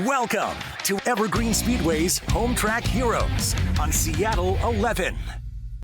Welcome to Evergreen Speedway's Home Track Heroes on Seattle 11.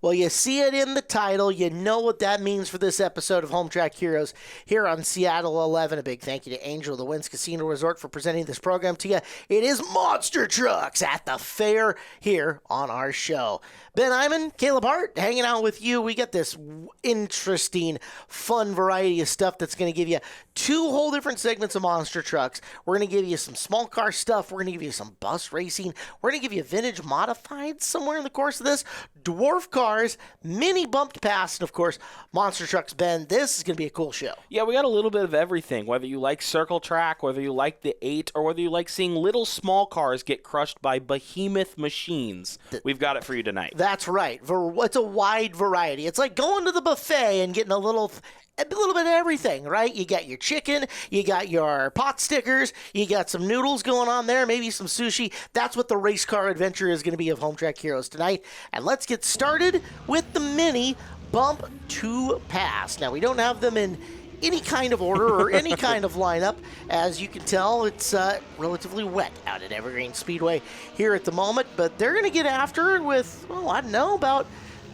Well, you see it in the title. You know what that means for this episode of Home Track Heroes here on Seattle 11. A big thank you to Angel of the Winds Casino Resort for presenting this program to you. It is Monster Trucks at the fair here on our show. Ben Iman, Caleb Hart, hanging out with you. We got this interesting, fun variety of stuff that's going to give you two whole different segments of Monster Trucks. We're going to give you some small car stuff. We're going to give you some bus racing. We're going to give you vintage modified somewhere in the course of this. Dwarf cars, mini bumped past, and of course, Monster Trucks. Ben, this is going to be a cool show. Yeah, we got a little bit of everything, whether you like circle track, whether you like the 8, or whether you like seeing little small cars get crushed by behemoth machines. We've got it for you tonight. That's right. It's a wide variety. It's like going to the buffet and getting a little bit of everything, right? You got your chicken, you got your pot stickers, you got some noodles going on there, maybe some sushi. That's what the race car adventure is going to be of Home Track Heroes tonight. And let's get started with the mini bump to pass. Now, we don't have them in any kind of order or any kind of lineup. As you can tell, it's relatively wet out at Evergreen Speedway here at the moment, but they're going to get after it with, I don't know, about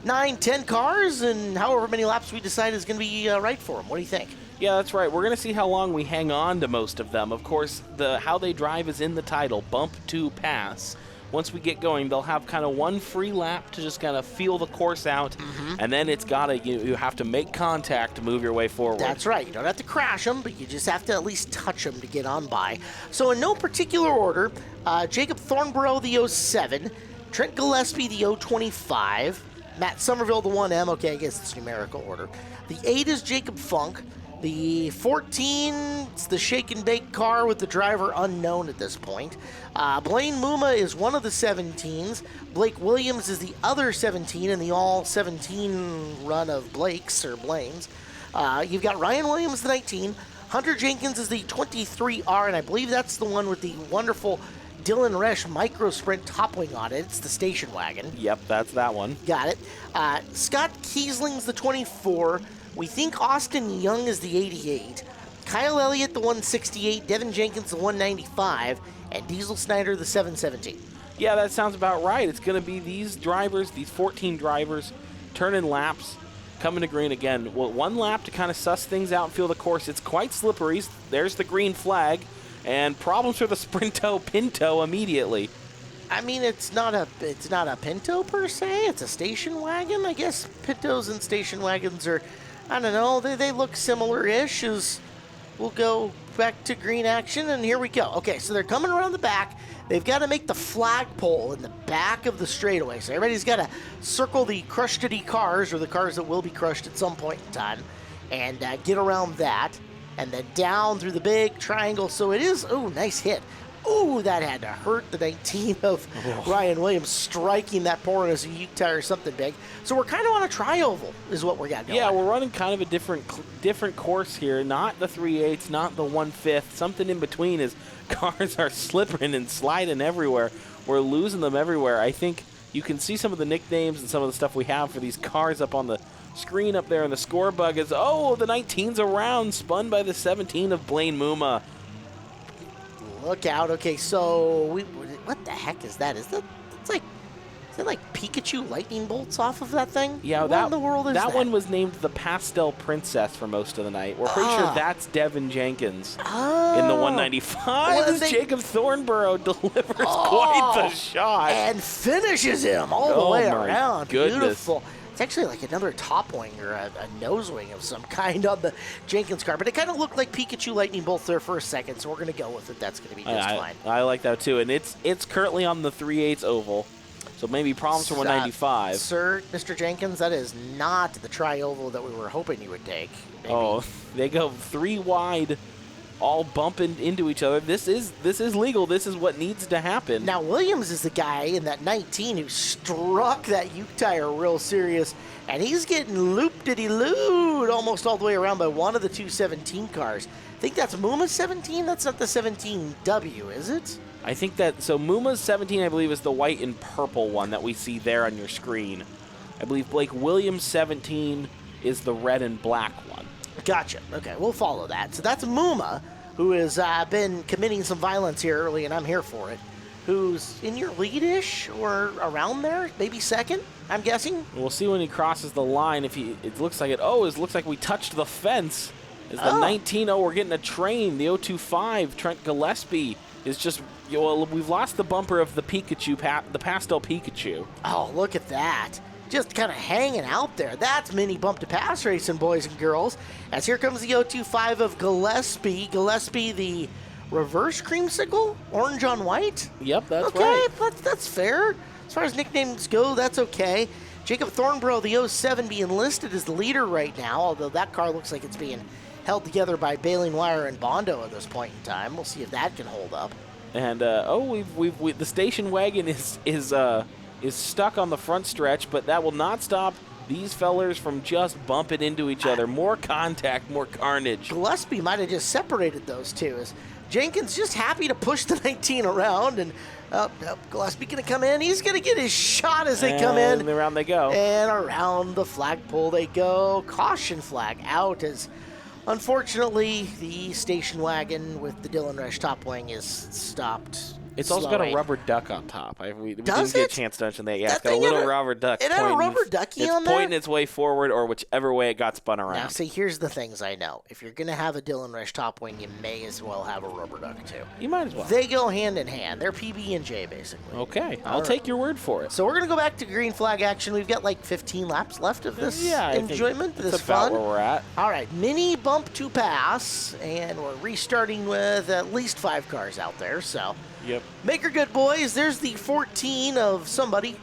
9-10 cars, and however many laps we decide is going to be right for them. What do you think? Yeah, that's right. We're going to see how long we hang on to most of them. Of course, how they drive is in the title, bump to pass. Once we get going, they'll have kind of one free lap to just kind of feel the course out, and then it's got to, you have to make contact to move your way forward. That's right. You don't have to crash them, but you just have to at least touch them to get on by. So in no particular order, Jacob Thornborough, the 07, Trent Gillespie, the 025, Matt Somerville, the 1M. Okay, I guess it's numerical order. The 8 is Jacob Funk. The 14, it's the shake and bake car with the driver unknown at this point. Blaine Muma is one of the 17s. Blake Williams is the other 17 in the all-17 run of Blakes or Blaines. You've got Ryan Williams, the 19. Hunter Jenkins is the 23R, and I believe that's the one with the wonderful Dylan Resch micro sprint toppling on it. It's the station wagon. Yep, that's that one. Got it. Scott Kiesling's the 24. We think Austin Young is the 88. Kyle Elliott, the 168. Devin Jenkins, the 195. And Diesel Snyder, the 717. Yeah, that sounds about right. It's going to be these drivers, these 14 drivers, turning laps, coming to green again. Well, one lap to kind of suss things out and feel the course. It's quite slippery. There's the green flag. And problems for the Sprinto Pinto immediately. I mean, it's not a Pinto per se. It's a station wagon. I guess Pintos and station wagons are, I don't know, they look similar-ish. As we'll go back to green action, and here we go. Okay, so they're coming around the back. They've got to make the flagpole in the back of the straightaway. So everybody's got to circle the crushed-y cars, or the cars that will be crushed at some point in time, and get around that. And then down through the big triangle. So it is, nice hit. That had to hurt the 19 of Ryan Williams, striking that poor as a Ute tire or something big. So we're kind of on a tri-oval is what we got going. Yeah, we're running kind of a different course here. Not the 3/8, not the 1/5. Something in between as cars are slipping and sliding everywhere. We're losing them everywhere. I think you can see some of the nicknames and some of the stuff we have for these cars up on the screen up there, and the score bug is, the 19's around, spun by the 17 of Blaine Muma. Look out. Okay, so what the heck is that? Is that like Pikachu lightning bolts off of that thing? Yeah, what in the world is that? That one was named the Pastel Princess for most of the night. We're pretty sure that's Devin Jenkins in the 195. Jacob Thornborough delivers quite the shot. And finishes him all the way around. Goodness. Beautiful. It's actually like another top wing or a nose wing of some kind on the Jenkins car. But it kind of looked like Pikachu lightning bolts there for a second, so we're going to go with it. That's going to be just fine. I like that, too. And it's currently on the 3/8 oval, so maybe problems for 195. Sir, Mr. Jenkins, that is not the tri-oval that we were hoping you would take. Maybe. They go 3 wide, all bumping into each other. This is legal. This is what needs to happen. Now, Williams is the guy in that 19 who struck that Ute tire real serious, and he's getting loop-diddy-looed almost all the way around by one of the 217 cars. I think that's Muma's 17? That's not the 17W, is it? I think so Muma's 17, I believe, is the white and purple one that we see there on your screen. I believe Blake Williams' 17 is the red and black one. Gotcha. Okay, we'll follow that. So that's Muma. who has been committing some violence here early, and I'm here for it, who's in your lead-ish or around there, maybe second, I'm guessing. We'll see when he crosses the line. If he, it looks like it. Oh, it looks like we touched the fence. It's the 19. Oh, we're getting a train. The 025, Trent Gillespie is just. Well, we've lost the bumper of the Pikachu, the pastel Pikachu. Oh, look at that. Just kind of hanging out there. That's mini bump to pass racing, boys and girls. As here comes the 025 of Gillespie. Gillespie, the reverse creamsicle, orange on white. Yep, that's right. right. That's fair. As far as nicknames go, that's okay. Jacob Thornborough, the 07, being listed as the leader right now, although that car looks like it's being held together by baling wire and Bondo at this point in time. We'll see if that can hold up. And the station wagon is stuck on the front stretch, but that will not stop these fellers from just bumping into each other. More contact, more carnage. Gillespie might have just separated those two. As Jenkins just happy to push the 19 around, and Gillespie going to come in. He's going to get his shot as they come in. And around they go. And around the flagpole they go. Caution flag out as, unfortunately, the station wagon with the Dylan Rush top wing is stopped. It's also got a rubber duck on top. We didn't get a chance to mention that. Yeah, it's got a little rubber duck. It had a rubber ducky on there? It's pointing its way forward or whichever way it got spun around. Now, see, here's the things I know. If you're going to have a Dylan Rush top wing, you may as well have a rubber duck, too. You might as well. They go hand in hand. They're PB and J, basically. Okay, I'll take your word for it. So we're going to go back to green flag action. We've got like 15 laps left of this enjoyment, this that's fun. about where we're at. All right, mini bump to pass, and we're restarting with at least 5 cars out there, so... Yep. Make her good, boys. There's the 14 of somebody.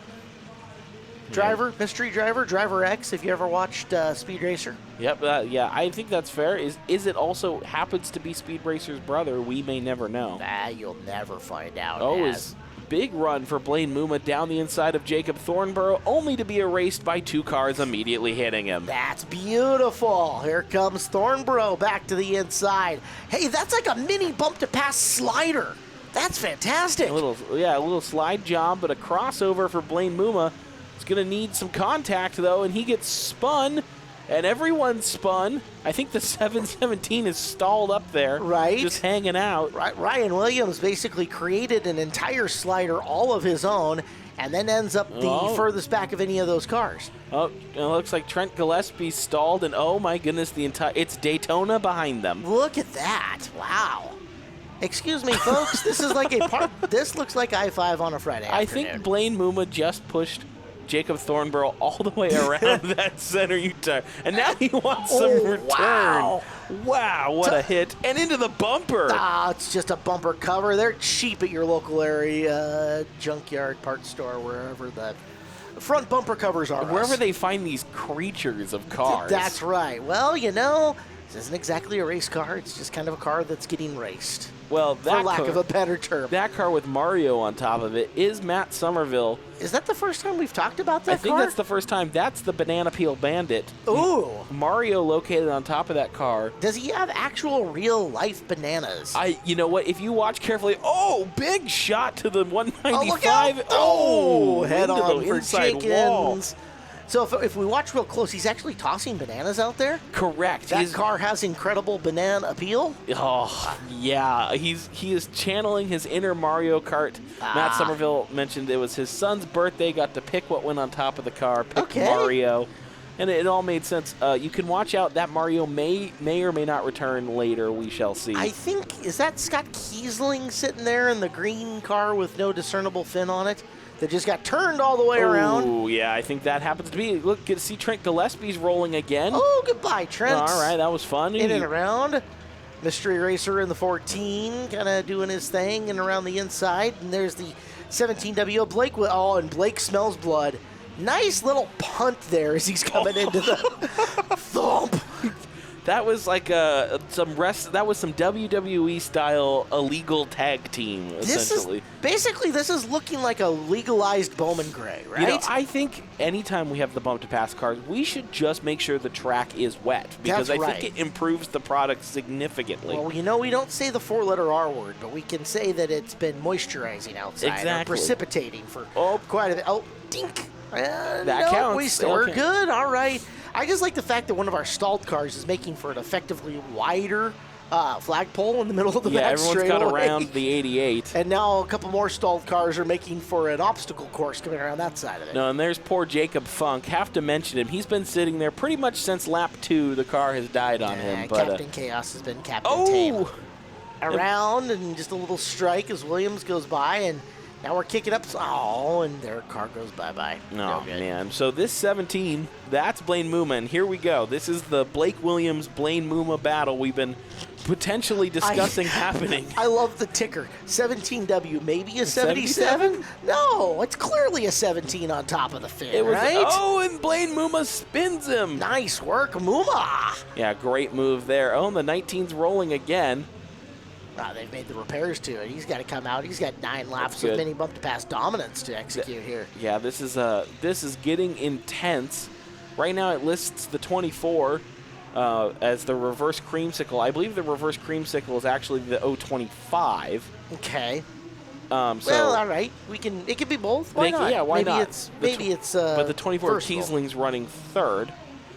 Driver, mystery driver, Driver X, if you ever watched Speed Racer. Yep, yeah, I think that's fair. Is it also happens to be Speed Racer's brother? We may never know. You'll never find out. Oh, is big run for Blaine Muma down the inside of Jacob Thornborough, only to be erased by 2 cars immediately hitting him. That's beautiful. Here comes Thornborough back to the inside. Hey, that's like a mini bump to pass slider. That's fantastic. A little slide job, but a crossover for Blaine Muma. It's going to need some contact, though, and he gets spun, and everyone's spun. I think the 717 is stalled up there. Right. Just hanging out. Right. Ryan Williams basically created an entire slider all of his own, and then ends up the furthest back of any of those cars. Oh, it looks like Trent Gillespie stalled, and oh my goodness, it's Daytona behind them. Look at that. Wow. Excuse me, folks. This is like this looks like I-5 on a Friday afternoon. I think Blaine Muma just pushed Jacob Thornborough all the way around that center U-turn, and now he wants some return. Wow, what a hit. And into the bumper. It's just a bumper cover. They're cheap at your local area, junkyard, parts store, wherever the front bumper covers are. Wherever they find these creatures of cars. That's right. Well, this isn't exactly a race car. It's just kind of a car that's getting raced. Well, for lack of a better term. That car with Mario on top of it is Matt Somerville. Is that the first time we've talked about that car? I think that's the first time. That's the Banana Peel Bandit. Ooh. Mario located on top of that car. Does he have actual real-life bananas? You know what? If you watch carefully, big shot to the 195. Oh, look out. Head on for inside wall. So if we watch real close, he's actually tossing bananas out there? Correct. That car has incredible banana appeal? Oh, yeah. He is channeling his inner Mario Kart. Matt Somerville mentioned it was his son's birthday, got to pick what went on top of the car, picked Mario. And it all made sense. You can watch out. That Mario may or may not return later. We shall see. I think, is that Scott Kiesling sitting there in the green car with no discernible fin on it? That just got turned all the way around. Oh, yeah, I think that happens to be. Look, get to see Trent Gillespie's rolling again. Oh, goodbye, Trent. All right, that was fun. In and around. Mystery Racer in the 14, kind of doing his thing and around the inside. And there's the 17W Blake. And Blake smells blood. Nice little punt there as he's coming into the thump. That was like some WWE style illegal tag team, essentially. This is looking like a legalized Bowman Gray, right? I think anytime we have the bump to pass cars, we should just make sure the track is wet, because I think it improves the product significantly. Well, we don't say the 4-letter R word, but we can say that it's been moisturizing outside or precipitating for quite a bit. Oh, dink. That counts. We're good. All right. I just like the fact that one of our stalled cars is making for an effectively wider flagpole in the middle of the Yeah, back everyone's straightaway. got around the 88. And now a couple more stalled cars are making for an obstacle course coming around that side of it. No, and there's poor Jacob Funk. Have to mention him. He's been sitting there pretty much since lap 2. The car has died on him. But, Captain Chaos has been Captain Tame. Around and just a little strike as Williams goes by, and now we're kicking up. Oh, and their car goes bye-bye. Oh, man. So this 17, that's Blaine Muma, and here we go. This is the Blake Williams-Blaine Muma battle we've been potentially discussing happening. I love the ticker. 17W, maybe a 77? No, it's clearly a 17 on top of the fin, right? Oh, and Blaine Muma spins him. Nice work, Muma. Yeah, great move there. Oh, and the 19's rolling again. They've made the repairs to it. He's got to come out. He's got 9 laps of mini bump to pass dominance to execute here. Yeah, this is getting intense. Right now it lists the 24 as the reverse creamsicle. I believe the reverse creamsicle is actually the 025. Okay. Well, all right. It could be both. Why not? Yeah, why not? Maybe it's. But the 24 Kiesling's running third.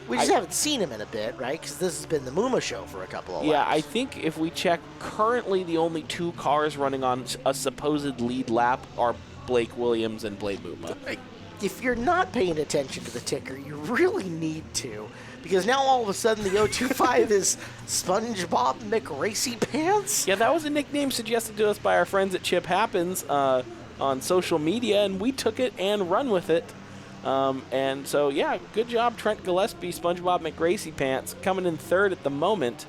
We just haven't seen him in a bit, right? Because this has been the Muma show for a couple of laps. Yeah, I think if we check, currently the only 2 cars running on a supposed lead lap are Blake Williams and Blaine Muma. If you're not paying attention to the ticker, you really need to. Because now all of a sudden the 025 is SpongeBob McRacy Pants? Yeah, that was a nickname suggested to us by our friends at Chip Happens on social media, and we took it and run with it. And so, yeah, good job, Trent Gillespie, SpongeBob McRacy Pants, coming in third at the moment.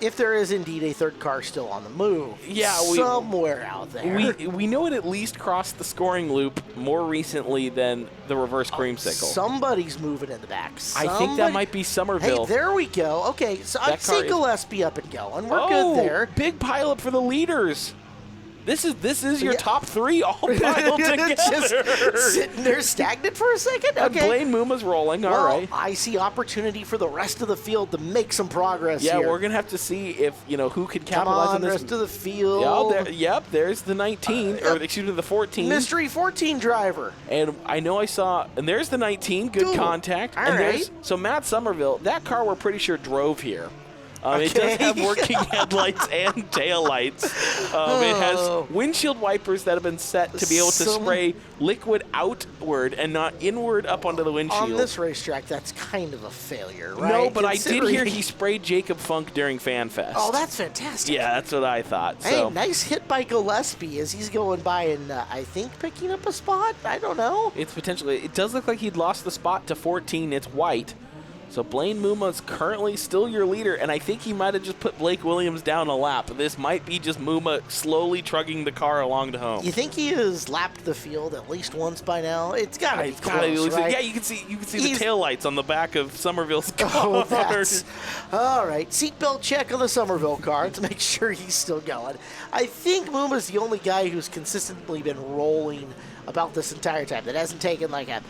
If there is indeed a third car still on the move, somewhere out there. We know it at least crossed the scoring loop more recently than the reverse creamsicle. Somebody's moving in the back. I think that might be Somerville. Hey, there we go. Okay, so I see Gillespie up and going. We're good there. Big pileup for the leaders. This is your top 3 all piled together. Just sitting there stagnant for a second? Okay. Blaine Muma's rolling, all right. I see opportunity for the rest of the field to make some progress here. Yeah, we're going to have to see if, who could capitalize on this. Rest of the field. There's the 19, or excuse me, the 14. Mystery 14 driver. And I know and there's the 19, good contact. All right. So Matt Somerville, that car we're pretty sure drove here. It does have working headlights and taillights. It has windshield wipers that have been set to be able to spray liquid outward and not inward up onto the windshield. On this racetrack, that's kind of a failure, right? No, but I did hear he sprayed Jacob Funk during FanFest. Oh, that's fantastic. Yeah, that's what I thought. Hey, nice hit by Gillespie as he's going by and I think picking up a spot. I don't know. It does look like he'd lost the spot to 14. It's white. So Blaine Muma's currently still your leader, and I think he might have just put Blake Williams down a lap. This might be just Muma slowly trugging the car along to home. You think he has lapped the field at least once by now? It's got to be close, right? Yeah, you can see the taillights on the back of Somerville's car. Oh, that's all right. Seatbelt check on the Somerville car to make sure he's still going. I think Muma's the only guy who's consistently been rolling about this entire time. That hasn't taken like a,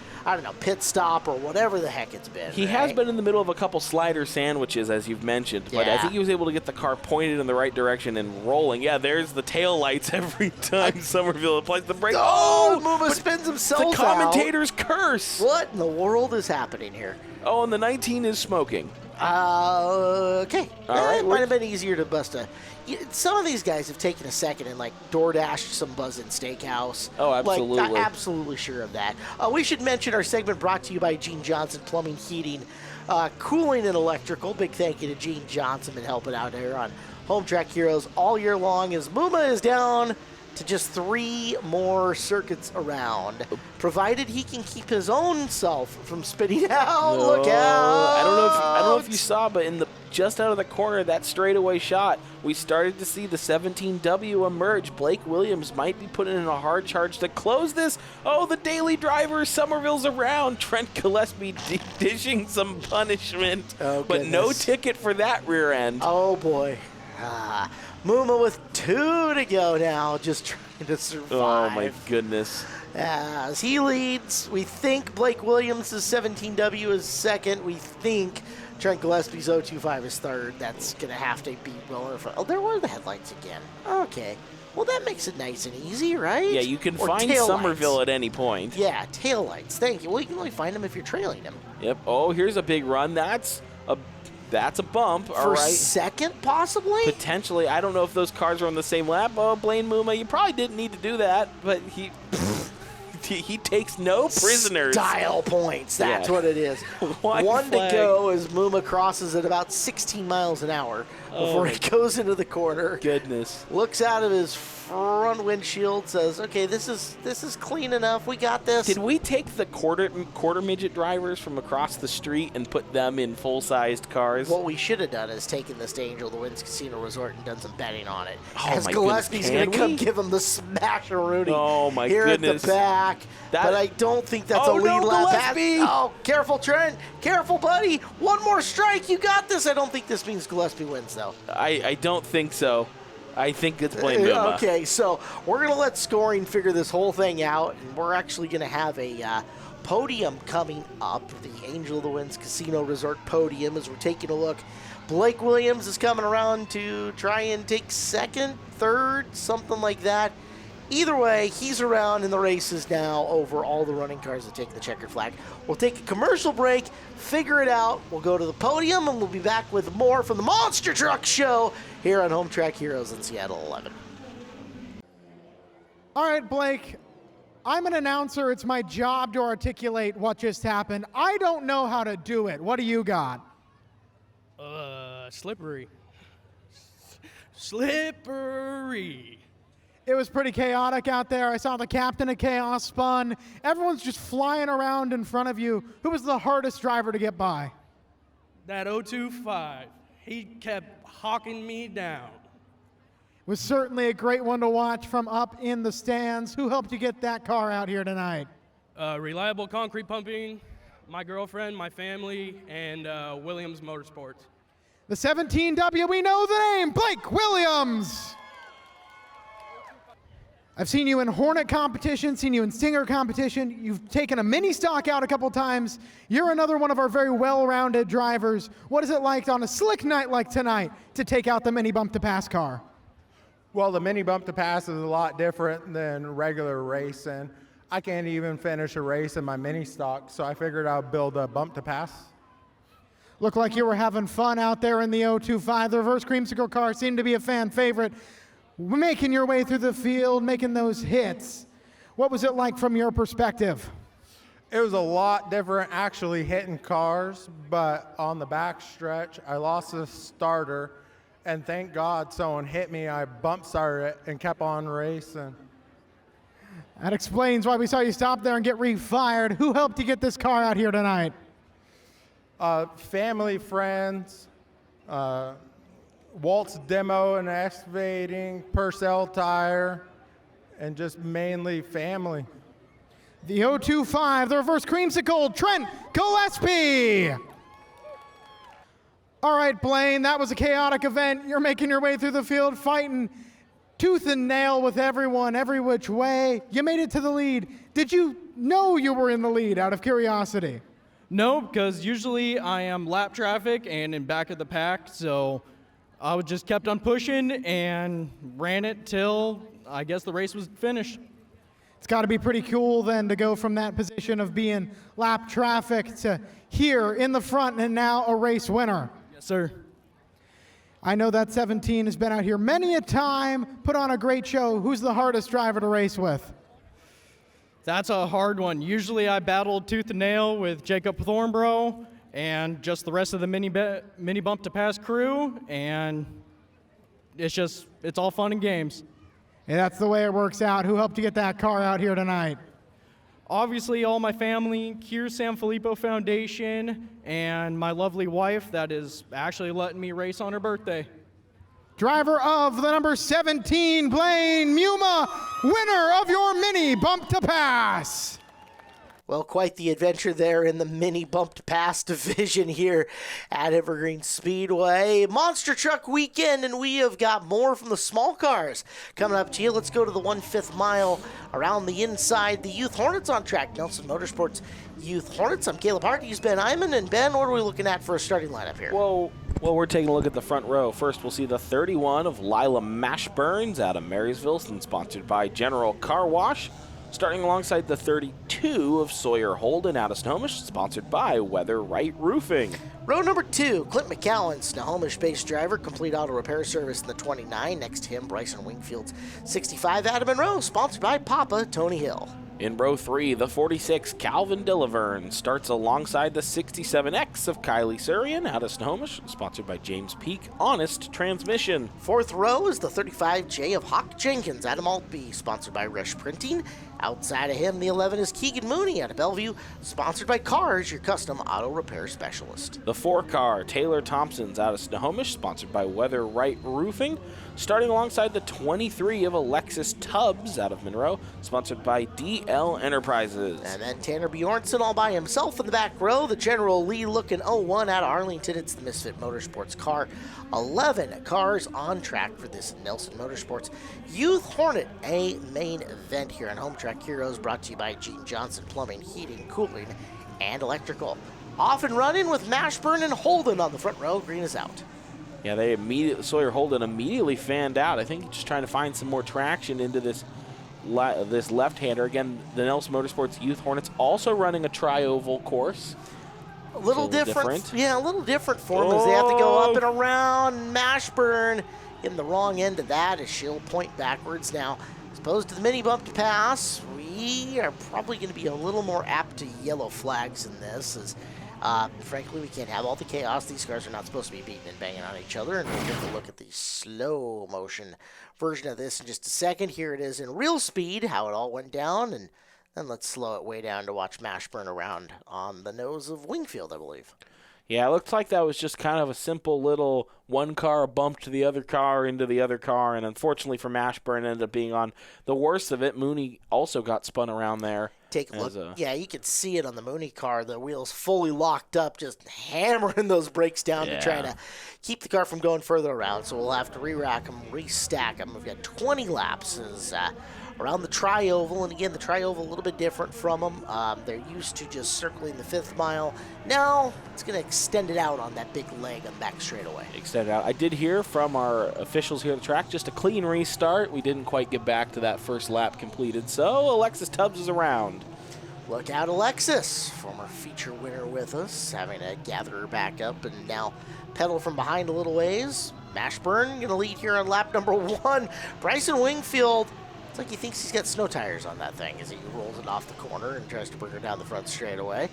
pit stop or whatever the heck it's been. He has been in the middle of a couple slider sandwiches, as you've mentioned, but I think he was able to get the car pointed in the right direction and rolling. Yeah, there's the tail lights every time Somerville applies the brake. Oh, Muma spins himself out. The commentator's curse. What in the world is happening here? Oh, and the 19 is smoking. Okay. All right. It might have been easier to bust some of these guys have taken a second and DoorDashed some Buzzin' Steakhouse. Oh, absolutely. I'm absolutely sure of that. We should mention our segment brought to you by Gene Johnson Plumbing, Heating, Cooling, and Electrical. Big thank you to Gene Johnson been helping out here on Home Track Heroes all year long as Muma is down to just 3 more circuits around, provided he can keep his own self from spinning out. No, Look out! I don't know if you saw, but just out of the corner, that straightaway shot, we started to see the 17W emerge. Blake Williams might be putting in a hard charge to close this. Oh, the daily driver, Somerville's around. Trent Gillespie dishing some punishment, but no ticket for that rear end. Oh, boy. Muma with 2 to go now, just trying to survive. Oh, my goodness. As he leads, we think Blake Williams' 17W is second. We think Trent Gillespie's 025 is third. That's going to have to be well in front. Oh, there were the headlights again. Okay. Well, that makes it nice and easy, right? Yeah, you can or find Somerville at any point. Yeah, taillights. Thank you. Well, you can only find them if you're trailing them. Yep. Oh, here's a big run. That's That's a bump, all For right. second, possibly? Potentially. I don't know if those cars are on the same lap. Oh, Blaine Muma, you probably didn't need to do that, but he takes no prisoners. Style points, that's Yeah. what it is. One to go as Muma crosses at about 16 miles an hour before he goes into the corner. Goodness. Looks out of his front windshield, says, okay, this is clean enough. We got this. Did we take the quarter midget drivers from across the street and put them in full-sized cars? What we should have done is taken this to Angel of the Winds Casino Resort and done some betting on it. Oh, as my Gillespie's goodness, going to can come we? give him the smash-a-rooney Oh, my here goodness. at the back. That- But I don't think that's Oh, a lead no, lap pass. Gillespie! Oh, careful, Trent. Careful, buddy. One more strike. You got this. I don't think this means Gillespie wins, though. I don't think so. I think it's Blaine Muma. Okay, so we're going to let scoring figure this whole thing out, and we're actually going to have a podium coming up, the Angel of the Winds Casino Resort podium, as we're taking a look. Blake Williams is coming around to try and take second, third, something like that. Either way, he's around in the races now over all the running cars that take the checkered flag. We'll take a commercial break, figure it out. We'll go to the podium, and we'll be back with more from the Monster Truck Show here on Home Track Heroes in Seattle 11. All right, Blake, I'm an announcer. It's my job to articulate what just happened. I don't know how to do it. What do you got? Slippery. Slippery. It was pretty chaotic out there. I saw the captain of chaos spun. Everyone's just flying around in front of you. Who was the hardest driver to get by? That 025. He kept hawking me down. It was certainly a great one to watch from up in the stands. Who helped you get that car out here tonight? Reliable concrete pumping, my girlfriend, my family, and Williams Motorsports. The 17W, we know the name, Blake Williams. I've seen you in Hornet competition, seen you in Stinger competition. You've taken a mini stock out a couple times. You're another one of our very well-rounded drivers. What is it like on a slick night like tonight to take out the mini bump to pass car? Well, the mini bump to pass is a lot different than regular racing. I can't even finish a race in my mini stock, so I figured I'd build a bump to pass. Looked like you were having fun out there in the 025. The reverse creamsicle car seemed to be a fan favorite. Making your way through the field, making those hits. What was it like from your perspective? It was a lot different actually hitting cars, but on the back stretch, I lost the starter, and thank God someone hit me. I bump started it and kept on racing. That explains why we saw you stop there and get refired. Who helped you get this car out here tonight? Family, friends, Walt's Demo and Excavating, Purcell Tire, and just mainly family. The 025, the reverse creamsicle, Trent Gillespie. All right, Blaine, that was a chaotic event. You're making your way through the field, fighting tooth and nail with everyone, every which way. You made it to the lead. Did you know you were in the lead out of curiosity? No, because usually I am lap traffic and in back of the pack, so I just kept on pushing and ran it till I guess the race was finished. It's got to be pretty cool then to go from that position of being lap traffic to here in the front and now a race winner. Yes, sir. I know that 17 has been out here many a time, put on a great show. Who's the hardest driver to race with? That's a hard one. Usually I battled tooth and nail with Jacob Thornborough and just the rest of the mini bump to pass crew, and it's all fun and games. And that's the way it works out. Who helped you get that car out here tonight? Obviously, all my family, Cure San Filippo Foundation, and my lovely wife that is actually letting me race on her birthday. Driver of the number 17, Blaine Muma, winner of your mini bump to pass. Well, quite the adventure there in the mini bump to pass division here at Evergreen Speedway. Monster Truck Weekend, and we have got more from the small cars coming up to you. Let's go to the 1/5 mile around the inside. The Youth Hornets on track. Nelson Motorsports Youth Hornets. I'm Caleb Hart. He's Ben Iman. And Ben, what are we looking at for a starting lineup here? Well, we're taking a look at the front row. First, we'll see the 31 of Lila Mashburns out of Marysville, and sponsored by General Car Wash. Starting alongside the 32 of Sawyer Holden out of Snohomish, sponsored by Weather Right Roofing. Row number 2, Clint McCowan, Snohomish-based driver, complete auto repair service in the 29. Next to him, Bryson Wingfield's 65, Adam Monroe, sponsored by Papa Tony Hill. In row 3, the 46, Calvin Dillaverne, starts alongside the 67X of Kylie Surian out of Snohomish, sponsored by James Peak Honest Transmission. 4th row is the 35J of Hawk Jenkins, Adam Altby, sponsored by Rush Printing. Outside of him, the 11 is Keegan Mooney out of Bellevue, sponsored by Cars, your custom auto repair specialist. The 4-car, Taylor Thompson's out of Snohomish, sponsored by Weather Right Roofing. Starting alongside the 23 of Alexis Tubbs out of Monroe, sponsored by DL Enterprises. And then Tanner Bjornson all by himself in the back row. The General Lee looking 01 out of Arlington. It's the Misfit Motorsports car. 11 cars on track for this Nelson Motorsports Youth Hornet A main event here on Home Track Heroes, brought to you by Gene Johnson Plumbing, Heating, Cooling, and Electrical. Off and running with Mashburn and Holden on the front row. Green is out. Yeah, Sawyer Holden immediately fanned out. I think just trying to find some more traction into this left-hander. Again, the Nelson Motorsports Youth Hornets also running a tri-oval course. A little different. Yeah, a little different for them as they have to go up and around. Mashburn in the wrong end of that as she'll point backwards. Now, as opposed to the mini bump to pass, we are probably going to be a little more apt to yellow flags in this, as frankly, we can't have all the chaos. These cars are not supposed to be beating and banging on each other. And we'll take a look at the slow motion version of this in just a second. Here it is in real speed, how it all went down. And then let's slow it way down to watch Mashburn around on the nose of Wingfield, I believe. Yeah, it looks like that was just kind of a simple little one car bumped the other car into the other car. And unfortunately for Mashburn, ended up being on the worst of it. Mooney also got spun around there. Take a look. Yeah, you can see it on the Mooney car. The wheels fully locked up, just hammering those brakes down to try to keep the car from going further around. So we'll have to re-rack them, restack them. We've got 20 laps around the tri-oval. And again, the tri-oval a little bit different from them. They're used to just circling the 5th mile. Now it's going to extend it out on that big leg on back straightaway. Extend it out. I did hear from our officials here at the track, just a clean restart. We didn't quite get back to that first lap completed. So Alexis Tubbs is around. Look out, Alexis, former feature winner with us, having to gather her back up and now pedal from behind a little ways. Mashburn going to lead here on lap number 1. Bryson Wingfield, it's like he thinks he's got snow tires on that thing as he rolls it off the corner and tries to bring her down the front straightaway.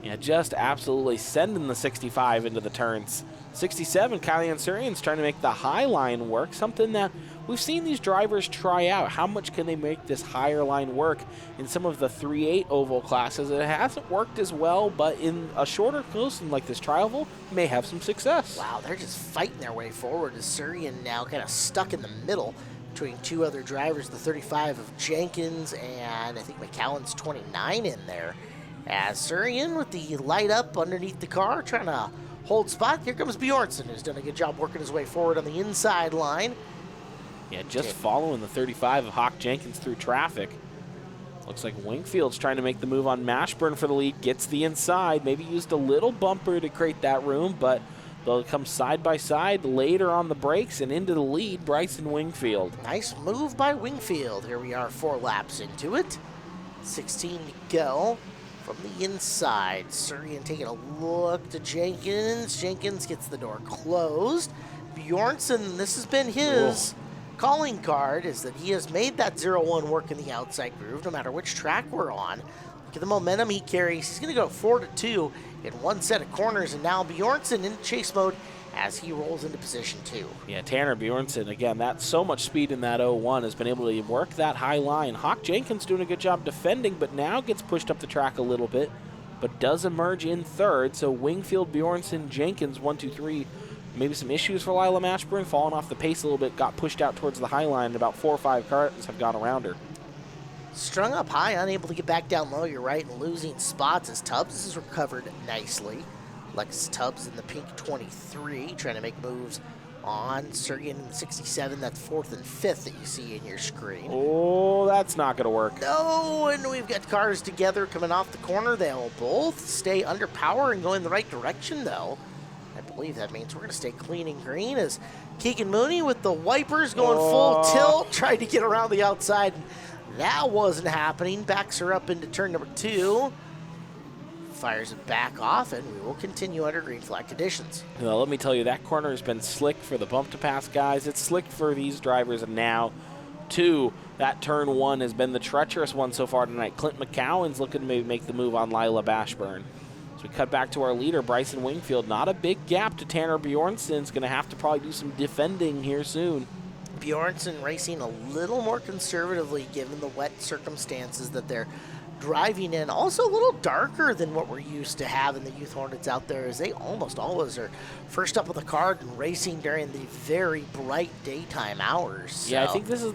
Yeah, just absolutely sending the 65 into the turns. 67, Kylie Surian's trying to make the high line work, something that we've seen these drivers try out. How much can they make this higher line work in some of the 3/8 oval classes? It hasn't worked as well, but in a shorter course like this tri-oval, may have some success. Wow, they're just fighting their way forward as Surian now kind of stuck in the middle between two other drivers, the 35 of Jenkins and I think McCowan's 29 in there. As Surian with the light up underneath the car, trying to hold spot. Here comes Bjornson, who's done a good job working his way forward on the inside line. Yeah, just following the 35 of Hawk Jenkins through traffic. Looks like Wingfield's trying to make the move on Mashburn for the lead. Gets the inside. Maybe used a little bumper to create that room, but they'll come side by side later on the brakes and into the lead, Bryson Wingfield. Nice move by Wingfield. Here we are 4 laps into it. 16 to go. From the inside, Surian taking a look to Jenkins. Jenkins gets the door closed. Bjornson, this has been his calling card, is that he has made that 0-1 work in the outside groove, no matter which track we're on. Look at the momentum he carries. He's going to go 4-2 in one set of corners, and now Bjornson in chase mode as he rolls into position 2. Yeah, Tanner Bjornson, again, that's so much speed in that 0-1, has been able to work that high line. Hawk Jenkins doing a good job defending, but now gets pushed up the track a little bit, but does emerge in 3rd. So Wingfield, Bjornson, Jenkins, 1, 2, 3. Maybe some issues for Lila Mashburn, falling off the pace a little bit, got pushed out towards the high line, and about 4 or 5 cars have gone around her. Strung up high, unable to get back down low, you're right, and losing spots as Tubbs has recovered nicely. Lex Tubbs in the pink 23, trying to make moves on Surian in the 67. That's 4th and 5th that you see in your screen. Oh, that's not going to work. No, and we've got cars together coming off the corner. They'll both stay under power and go in the right direction, though. I believe that means we're going to stay clean and green as Keegan Mooney with the wipers going full tilt, tried to get around the outside. That wasn't happening. Backs her up into turn number 2. Fires it back off, and we will continue under green flag conditions. Well, let me tell you, that corner has been slick for the bump to pass guys. It's slick for these drivers, and now, too, that turn 1 has been the treacherous one so far tonight. Clint McCowan's looking to maybe make the move on Lila Bashburn. As we cut back to our leader, Bryson Wingfield. Not a big gap to Tanner Bjornson's going to have to probably do some defending here soon. Bjornson racing a little more conservatively given the wet circumstances that they're driving in. Also a little darker than what we're used to having the Youth Hornets out there, as they almost always are first up with the card and racing during the very bright daytime hours. So. Yeah, I think this is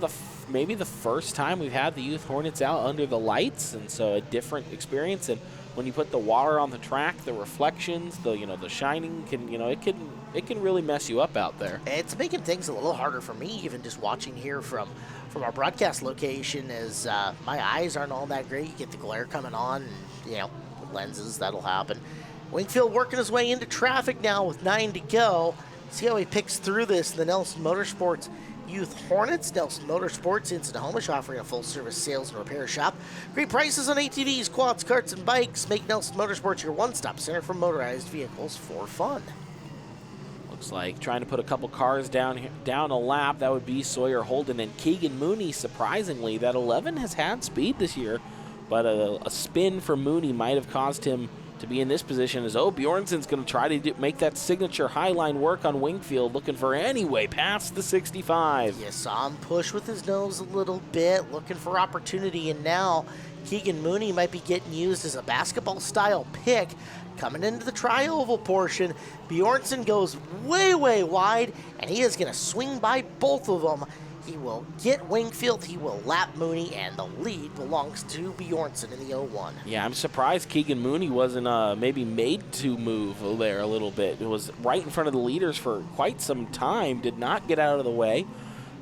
maybe the first time we've had the Youth Hornets out under the lights, and so a different experience. And when you put the water on the track, the reflections, the shining it can really mess you up out there. It's making things a little harder for me, even just watching here from our broadcast location, as my eyes aren't all that great. You get the glare coming on, and, lenses, that'll happen. Wingfield working his way into traffic now with 9 to go. See how he picks through this. The Nelson Motorsports Youth Hornets. Nelson Motorsports in Snohomish, offering a full-service sales and repair shop. Great prices on ATVs, quads, karts, and bikes. Make Nelson Motorsports your one-stop center for motorized vehicles for fun. Looks like trying to put a couple cars down a lap. That would be Sawyer Holden and Keegan Mooney. Surprisingly, that 11 has had speed this year, but a spin for Mooney might have caused him to be in this position, as Bjornson's going to try to make that signature highline work on Wingfield, looking for any way past the 65. You saw him push with his nose a little bit, looking for opportunity, and now Keegan Mooney might be getting used as a basketball-style pick. Coming into the tri-oval portion, Bjornson goes way, way wide, and he is going to swing by both of them. He will get Wingfield, he will lap Mooney, and the lead belongs to Bjornson in the 01. Yeah, I'm surprised Keegan Mooney wasn't maybe made to move there a little bit. It was right in front of the leaders for quite some time, did not get out of the way.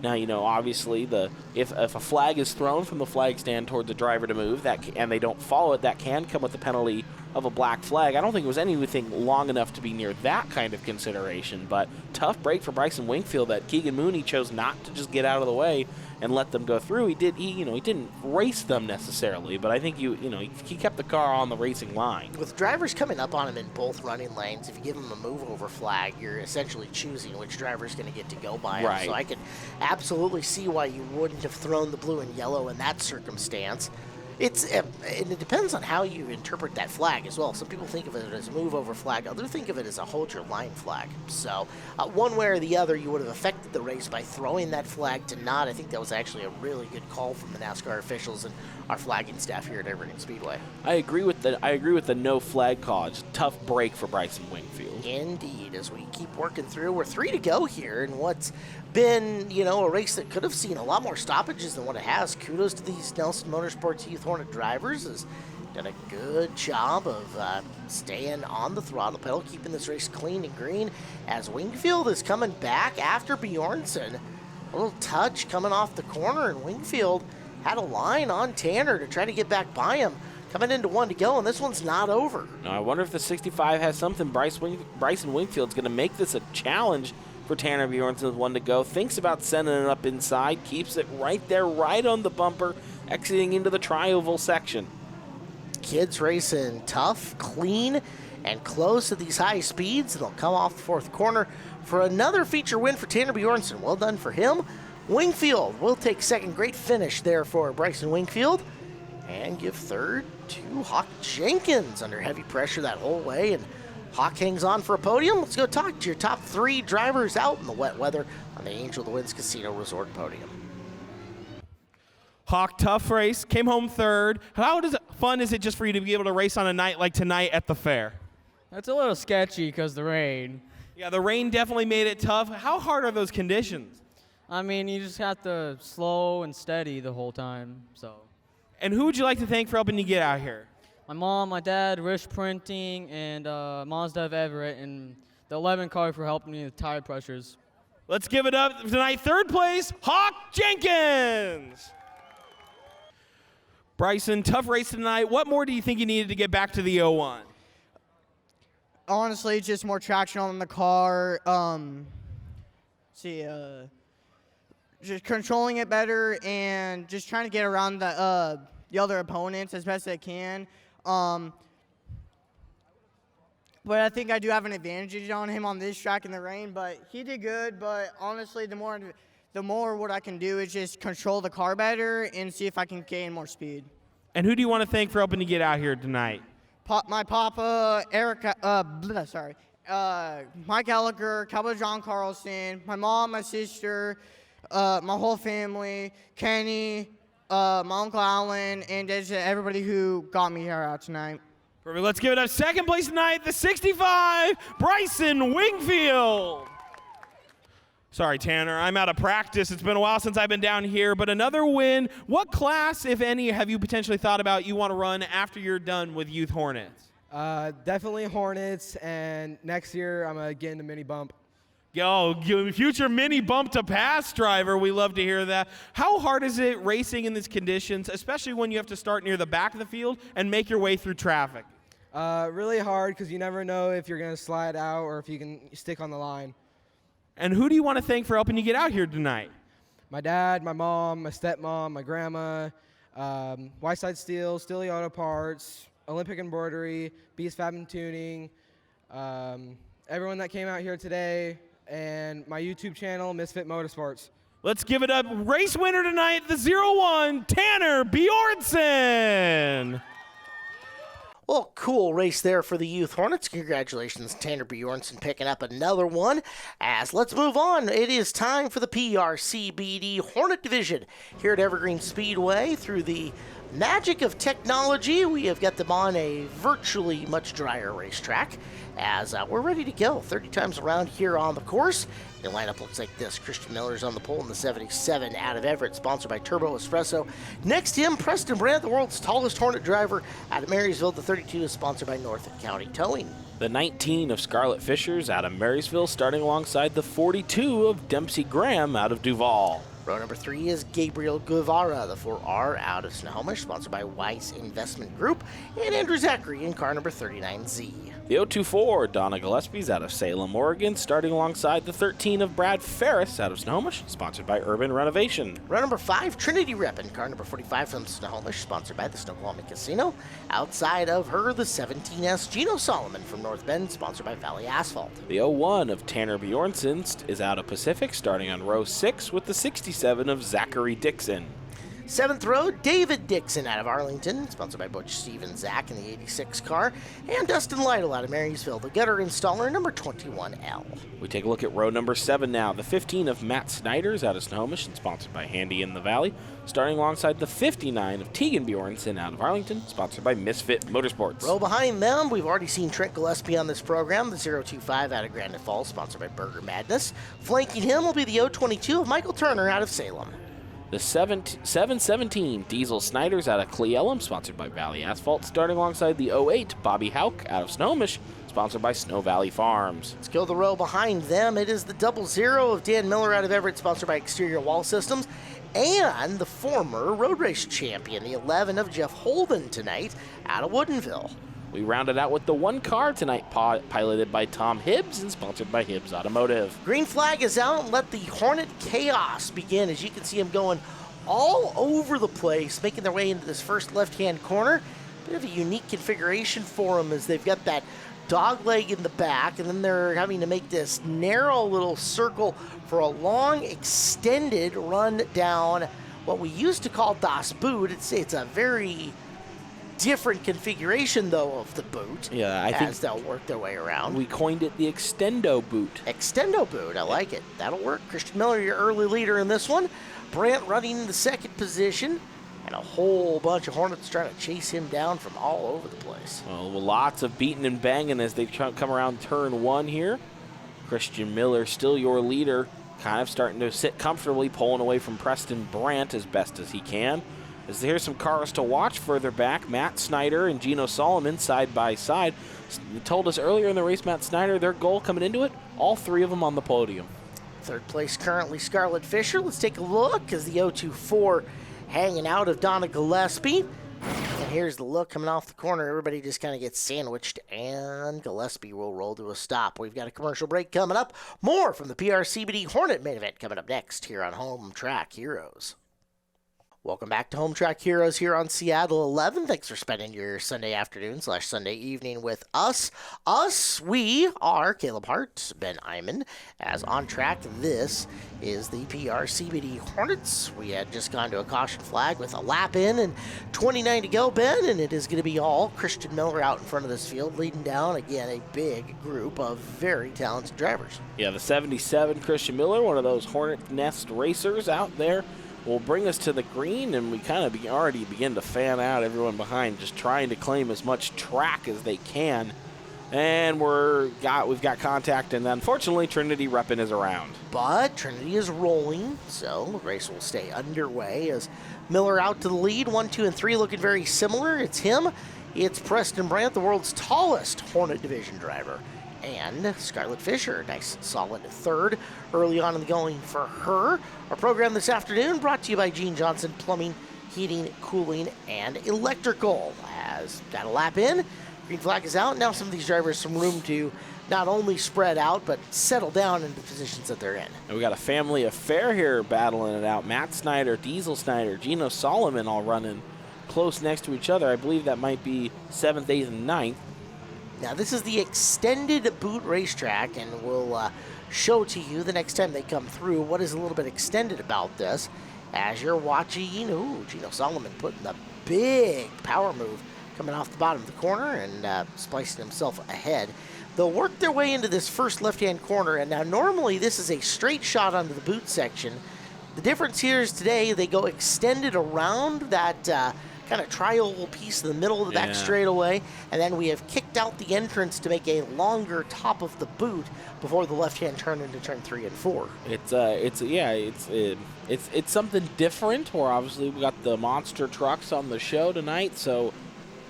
Now, obviously, if a flag is thrown from the flag stand towards the driver to move, and they don't follow it, that can come with the penalty of a black flag. I don't think it was anything long enough to be near that kind of consideration, but tough break for Bryson Wingfield that Keegan Mooney chose not to just get out of the way and let them go through. He didn't race them necessarily, but I think he kept the car on the racing line. With drivers coming up on him in both running lanes, if you give him a move over flag, you're essentially choosing which driver is going to get to go by him. Right. So I can absolutely see why you wouldn't have thrown the blue and yellow in that circumstance. It depends on how you interpret that flag as well. Some people think of it as a move over flag. Others think of it as a hold your line flag. So one way or the other, you would have affected the race by throwing that flag to not. I think that was actually a really good call from the NASCAR officials and our flagging staff here at Evergreen Speedway. I agree with the no flag call. It's a tough break for Bryson Wingfield. Indeed. As we keep working through, we're 3 to go here, and what's been, a race that could have seen a lot more stoppages than what it has. Kudos to these Nelson Motorsports Youth Hornet drivers. Has done a good job of staying on the throttle pedal, keeping this race clean and green, as Wingfield is coming back after Bjornson. A little touch coming off the corner, and Wingfield had a line on Tanner to try to get back by him. Coming into 1 to go, and this one's not over. Now, I wonder if the 65 has something. Bryson Wingfield's going to make this a challenge for Tanner Bjornson with 1 to go. Thinks about sending it up inside, keeps it right there, right on the bumper, exiting into the tri-oval section. Kids racing tough, clean, and close at these high speeds, and they'll come off the 4th corner for another feature win for Tanner Bjornson. Well done for him. Wingfield will take 2nd. Great finish there for Bryson Wingfield. And give 3rd to Hawk Jenkins, under heavy pressure that whole way. And Hawk hangs on for a podium. Let's go talk to your top 3 drivers out in the wet weather on the Angel of the Winds Casino Resort podium. Hawk, tough race, came home 3rd. How fun is it just for you to be able to race on a night like tonight at the fair? That's a little sketchy because the rain. Yeah, the rain definitely made it tough. How hard are those conditions? I mean, you just have to slow and steady the whole time, so. And who would you like to thank for helping you get out here? My mom, my dad, Rish Printing, and Mazda of Everett, and the 11 car for helping me with tire pressures. Let's give it up tonight. 3rd place, Hawk Jenkins. Bryson, tough race tonight. What more do you think you needed to get back to the 01? Honestly, just more traction on the car. just controlling it better and just trying to get around the other opponents as best as I can. But I think I do have an advantage on him on this track in the rain. But he did good. But honestly, the more what I can do is just control the car better and see if I can gain more speed. And who do you want to thank for helping to get out here tonight? My papa, Mike Gallagher, Cowboy John Carlson, my mom, my sister, my whole family, Kenny, my Uncle Alan, and just everybody who got me here out tonight. Perfect. Let's give it up. Second place tonight, the 65, Bryson Wingfield. Sorry, Tanner, I'm out of practice. It's been a while since I've been down here, but another win. What class, if any, have you potentially thought about you want to run after you're done with Youth Hornets? Definitely Hornets, and next year I'm going to get in the mini bump. Yo, future mini bump to pass driver. We love to hear that. How hard is it racing in these conditions, especially when you have to start near the back of the field and make your way through traffic? Really hard because you never know if you're going to slide out or if you can stick on the line. And who do you want to thank for helping you get out here tonight? My dad, my mom, my stepmom, my grandma, Whiteside Steel, Steely Auto Parts, Olympic Embroidery, Beast Fab and Tuning, everyone that came out here today, and my YouTube channel, Misfit Motorsports. Let's give it up. Race winner tonight, the 01, Tanner Bjornson. Well, cool race there for the Youth Hornets. Congratulations, Tanner Bjornson, picking up another one. As let's move on. It is time for the PRCBD Hornet Division here at Evergreen Speedway. Through the magic of technology, we have got them on a virtually much drier racetrack as we're ready to go 30 times around here on the course. The lineup looks like this. Christian Miller's on the pole in the 77 out of Everett, sponsored by Turbo Espresso. Next to him, Preston Brandt, the world's tallest Hornet driver out of Marysville. The 32 is sponsored by Norfolk County Towing. The 19 of Scarlett Fishers out of Marysville, starting alongside the 42 of Dempsey Graham out of Duval. Row number 3 is Gabriel Guevara, the 4R out of Snohomish, sponsored by Weiss Investment Group, and Andrew Zachary in car number 39Z. The 024, Donna Gillespie's out of Salem, Oregon, starting alongside the 13 of Brad Ferris out of Snohomish, sponsored by Urban Renovation. Row number 5, Trinity Rep in car number 45 from Snohomish, sponsored by the Snoqualmie Casino. Outside of her, the 17S, Gino Solomon from North Bend, sponsored by Valley Asphalt. The 01 of Tanner Bjornson is out of Pacific, starting on row 6 with the 67 of Zachary Dixon. 7th row, David Dixon out of Arlington, sponsored by Butch Stevens Zach in the 86 car, and Dustin Lytle out of Marysville, the gutter installer, number 21L. We take a look at row number 7 now. The 15 of Matt Snyder's out of Snohomish and sponsored by Handy in the Valley, starting alongside the 59 of Tegan Bjornson out of Arlington, sponsored by Misfit Motorsports. Row behind them, we've already seen Trent Gillespie on this program, the 025 out of Granite Falls, sponsored by Burger Madness. Flanking him will be the 022 of Michael Turner out of Salem. The 717 Diesel Snyders out of Cle Elum, sponsored by Valley Asphalt, starting alongside the 08 Bobby Hauk out of Snohomish, sponsored by Snow Valley Farms. Let's go the row behind them. It is the 00 of Dan Miller out of Everett, sponsored by Exterior Wall Systems, and the former road race champion, the 11 of Jeff Holden tonight out of Woodinville. We rounded out with the 1 car tonight, piloted by Tom Hibbs and sponsored by Hibbs Automotive. Green flag is out, and let the Hornet chaos begin. As you can see them going all over the place, making their way into this first left-hand corner. Bit of a unique configuration for them as they've got that dog leg in the back, and then they're having to make this narrow little circle for a long, extended run down what we used to call Das Boot. It's a very different configuration, though, of the boot. Yeah, I think as they'll work their way around. We coined it the Extendo Boot. Extendo Boot, I like it. That'll work. Christian Miller, your early leader in this one. Brandt running in the 2nd position, and a whole bunch of Hornets trying to chase him down from all over the place. Well, lots of beating and banging as they come around turn 1 here. Christian Miller, still your leader, kind of starting to sit comfortably, pulling away from Preston Brandt as best as he can. As here's some cars to watch further back. Matt Snyder and Gino Solomon side by side. They told us earlier in the race, Matt Snyder, their goal coming into it, all 3 of them on the podium. 3rd place currently Scarlett Fisher. Let's take a look as the 024 hanging out of Donna Gillespie. And here's the look coming off the corner. Everybody just kind of gets sandwiched, and Gillespie will roll to a stop. We've got a commercial break coming up. More from the PRCBD Hornet main event coming up next here on Home Track Heroes. Welcome back to Home Track Heroes here on Seattle 11. Thanks for spending your Sunday afternoon / Sunday evening with us. We are Caleb Hart, Ben Iman, as on track. This is the PRCBD Hornets. We had just gone to a caution flag with a lap in and 29 to go, Ben, and it is going to be all Christian Miller out in front of this field, leading down, again, a big group of very talented drivers. Yeah, the 77 Christian Miller, one of those Hornet Nest racers out there, will bring us to the green, and we kind of already begin to fan out everyone behind, just trying to claim as much track as they can. And we've got contact, and unfortunately Trinity Reppin is around. But Trinity is rolling, so the race will stay underway as Miller out to the lead. 1, 2, and 3 looking very similar. It's him. It's Preston Brandt, the world's tallest Hornet Division driver. And Scarlett Fisher, nice solid third early on in the going for her. Our program this afternoon brought to you by Gene Johnson Plumbing, Heating, Cooling, and Electrical. Has got a lap in, green flag is out. Now some of these drivers some room to not only spread out, but settle down into the positions that they're in. And we got a family affair here battling it out. Matt Snyder, Diesel Snyder, Gino Solomon all running close next to each other. I believe that might be 7th, 8th, and 9th. Now, this is the extended boot racetrack, and we'll show to you the next time they come through what is a little bit extended about this. As you're watching, Gino Solomon putting the big power move coming off the bottom of the corner and splicing himself ahead. They'll work their way into this first left-hand corner, and now normally this is a straight shot onto the boot section. The difference here is today they go extended around that kind of tri-oval piece in the middle of the back straightaway, and then we have kicked out the entrance to make a longer top of the boot before the left-hand turn into turn 3 and 4. It's something different. Where obviously we got the monster trucks on the show tonight, so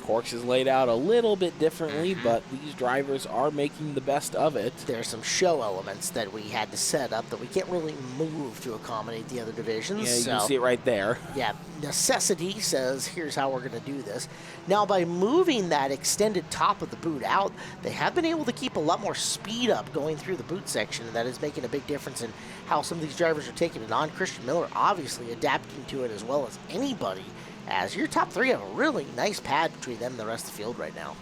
course is laid out a little bit differently, but these drivers are making the best of it. There's some show elements that we had to set up that we can't really move to accommodate the other divisions. Yeah, you can see it right there. Yeah, necessity says, here's how we're going to do this. Now, by moving that extended top of the boot out, they have been able to keep a lot more speed up going through the boot section, and that is making a big difference in how some of these drivers are taking it on. Christian Miller obviously adapting to it as well as anybody, as your top three have a really nice pad between them and the rest of the field right now.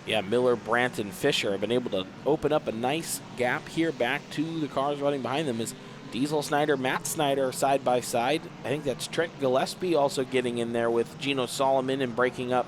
Yeah, Miller, Brandt, and Fisher have been able to open up a nice gap here back to the cars running behind them as Diesel Snyder, Matt Snyder side by side. I think that's Trent Gillespie also getting in there with Gino Solomon and breaking up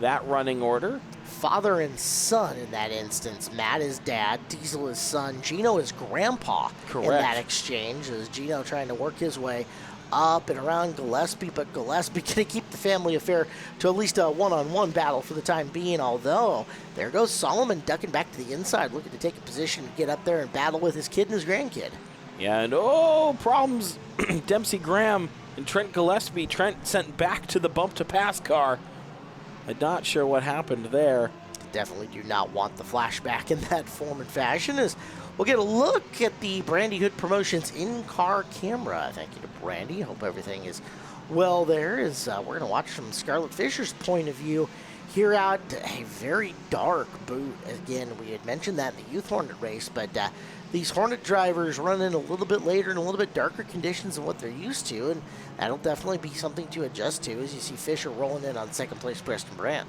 that running order. Father and son in that instance. Matt is dad, Diesel is son, Gino is grandpa. Correct. In that exchange, as Gino trying to work his way up and around Gillespie, but Gillespie going to keep the family affair to at least a one-on-one battle for the time being, although there goes Solomon ducking back to the inside, looking to take a position to get up there and battle with his kid and his grandkid. Yeah, and problems. Dempsey Graham and Trent Gillespie. Trent sent back to the bump-to-pass car. I'm not sure what happened there. Definitely do not want the flashback in that form and fashion, as we'll get a look at the Brandy Hood Promotions in-car camera. Thank you to Brandy. Hope everything is well there, as we're going to watch from Scarlett Fisher's point of view here out a very dark boot. Again, we had mentioned that in the Youth Hornet race, but these Hornet drivers run in a little bit later in a little bit darker conditions than what they're used to, and that'll definitely be something to adjust to as you see Fisher rolling in on second place Preston Brandt.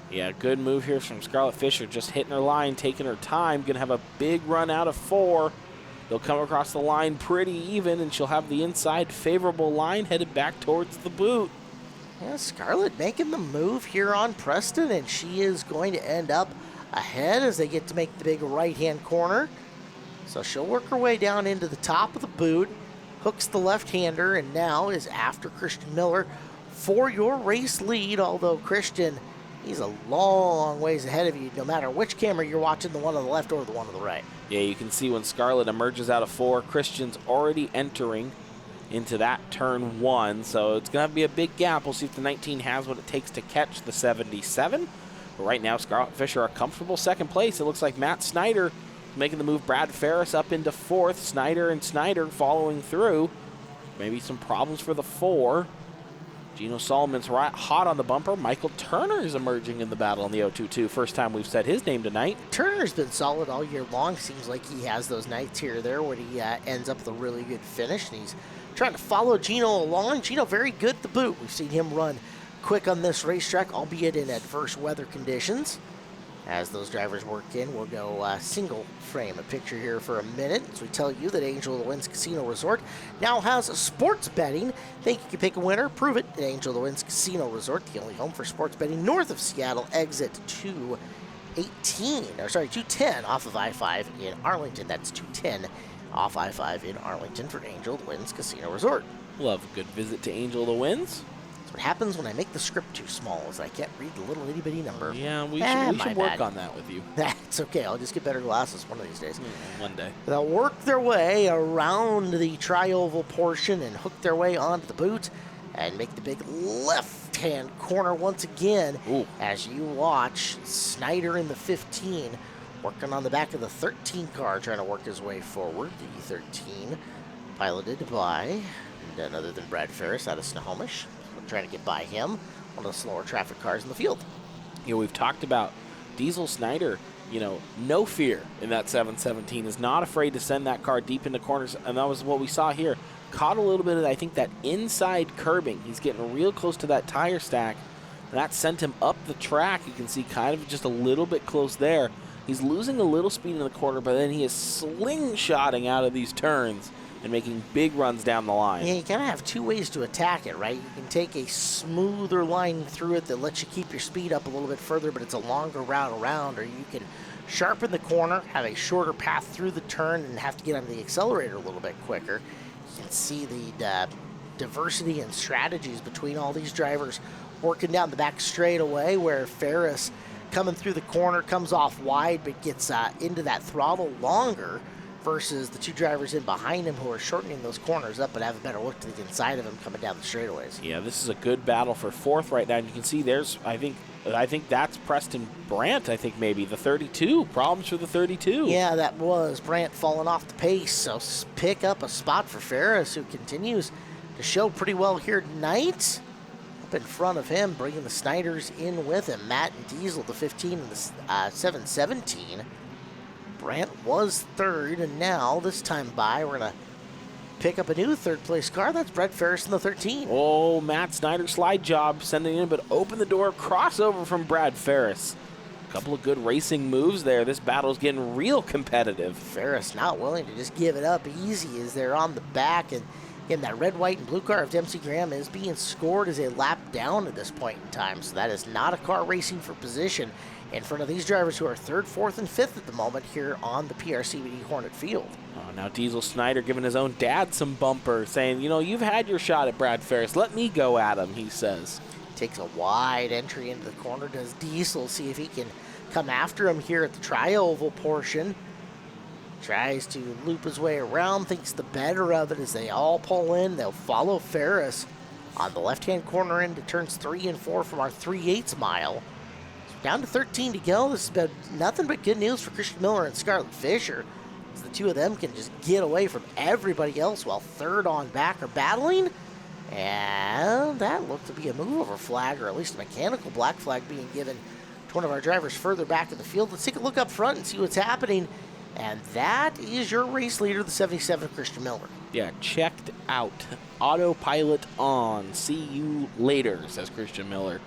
Yeah, good move here from Scarlett Fisher, just hitting her line, taking her time, going to have a big run out of 4. They'll come across the line pretty even, and she'll have the inside favorable line headed back towards the boot. Yeah, Scarlett making the move here on Preston, and she is going to end up ahead as they get to make the big right-hand corner. So she'll work her way down into the top of the boot, hooks the left-hander, and now is after Christian Miller for your race lead, although Christian, he's a long ways ahead of you, no matter which camera you're watching, the one on the left or the one on the right. Yeah, you can see when Scarlett emerges out of 4, Christian's already entering into that turn 1, so it's going to be a big gap. We'll see if the 19 has what it takes to catch the 77. But right now, Scarlett Fisher a comfortable second place. It looks like Matt Snyder making the move. Brad Ferris up into 4th. Snyder following through. Maybe some problems for the 4. Gino Solomon's hot on the bumper. Michael Turner is emerging in the battle in the 022. First time we've said his name tonight. Turner's been solid all year long. Seems like he has those nights here or there where he ends up with a really good finish, and he's trying to follow Gino along. Gino very good at the boot. We've seen him run quick on this racetrack, albeit in adverse weather conditions. As those drivers work in, we'll go single frame a picture here for a minute as we tell you that Angel of the Winds Casino Resort now has sports betting. Think you can pick a winner? Prove it at Angel of the Winds Casino Resort, the only home for sports betting north of Seattle, exit 210 off of I-5 in Arlington. That's 210 off I-5 in Arlington for Angel of the Winds Casino Resort. Love a good visit to Angel of the Winds. That's what happens when I make the script too small, is I can't read the little itty-bitty number. Yeah, we should work on that with you. That's okay. I'll just get better glasses one of these days. One day. They'll work their way around the tri-oval portion and hook their way onto the boot and make the big left-hand corner once again. Ooh. As you watch Snyder in the 15 working on the back of the 13 car, trying to work his way forward. The 13 piloted by none other than Brad Ferris out of Snohomish. Trying to get by him, one of the slower traffic cars in the field. You know, we've talked about Diesel Snyder, no fear in that 717, is not afraid to send that car deep into corners, and that was what we saw here. Caught a little bit of, I think, that inside curbing. He's getting real close to that tire stack, and that sent him up the track. You can see kind of just a little bit close there. He's losing a little speed in the corner, but then he is slingshotting out of these turns and making big runs down the line. Yeah, you kind of have two ways to attack it, right? You can take a smoother line through it that lets you keep your speed up a little bit further, but it's a longer route around, or you can sharpen the corner, have a shorter path through the turn, and have to get onto the accelerator a little bit quicker. You can see the diversity and strategies between all these drivers working down the back straightaway, where Ferris coming through the corner comes off wide but gets into that throttle longer, versus the two drivers in behind him who are shortening those corners up but have a better look to the inside of him coming down the straightaways. Yeah, this is a good battle for fourth right now. And you can see there's, I think that's Preston Brandt, I think maybe, the 32. Problems for the 32. Yeah, that was Brandt falling off the pace. So pick up a spot for Ferris, who continues to show pretty well here tonight. Up in front of him, bringing the Snyders in with him. Matt and Diesel, the 15 and the 717. Brandt was third, and now, this time by, we're going to pick up a new third-place car. That's Brett Ferris in the 13. Oh, Matt Snyder slide job, sending in, but open the door, crossover from Brad Ferris. A couple of good racing moves there. This battle's getting real competitive. Ferris not willing to just give it up easy as they're on the back, and again, that red, white, and blue car of Dempsey Graham is being scored as a lap down at this point in time, so that is not a car racing for position in front of these drivers who are third, fourth, and fifth at the moment here on the PRCBD Hornet field. Oh, now Diesel Snyder giving his own dad some bumper, saying, you've had your shot at Brad Ferris. Let me go at him, he says. Takes a wide entry into the corner. Does Diesel see if he can come after him here at the tri-oval portion. Tries to loop his way around, thinks the better of it as they all pull in. They'll follow Ferris on the left-hand corner into turns 3 and 4 from our 3/8 mile. Down to 13 to go. This has been nothing but good news for Christian Miller and Scarlett Fisher, as the two of them can just get away from everybody else while third on back are battling. And that looked to be a move over flag, or at least a mechanical black flag being given to one of our drivers further back in the field. Let's take a look up front and see what's happening. And that is your race leader, the 77, Christian Miller. Yeah, checked out. Autopilot on. See you later, says Christian Miller.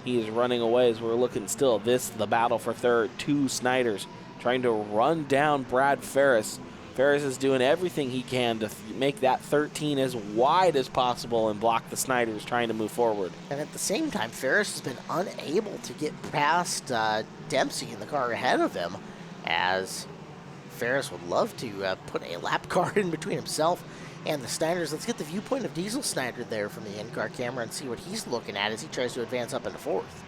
He is running away as we're looking still. This, the battle for third. Two Snyders trying to run down Brad Ferris. Ferris is doing everything he can to make that 13 as wide as possible and block the Snyders trying to move forward. And at the same time, Ferris has been unable to get past Dempsey in the car ahead of him, as Ferris would love to put a lap car in between himself and the Snyders. Let's get the viewpoint of Diesel Snyder there from the in-car camera and see what he's looking at as he tries to advance up into fourth.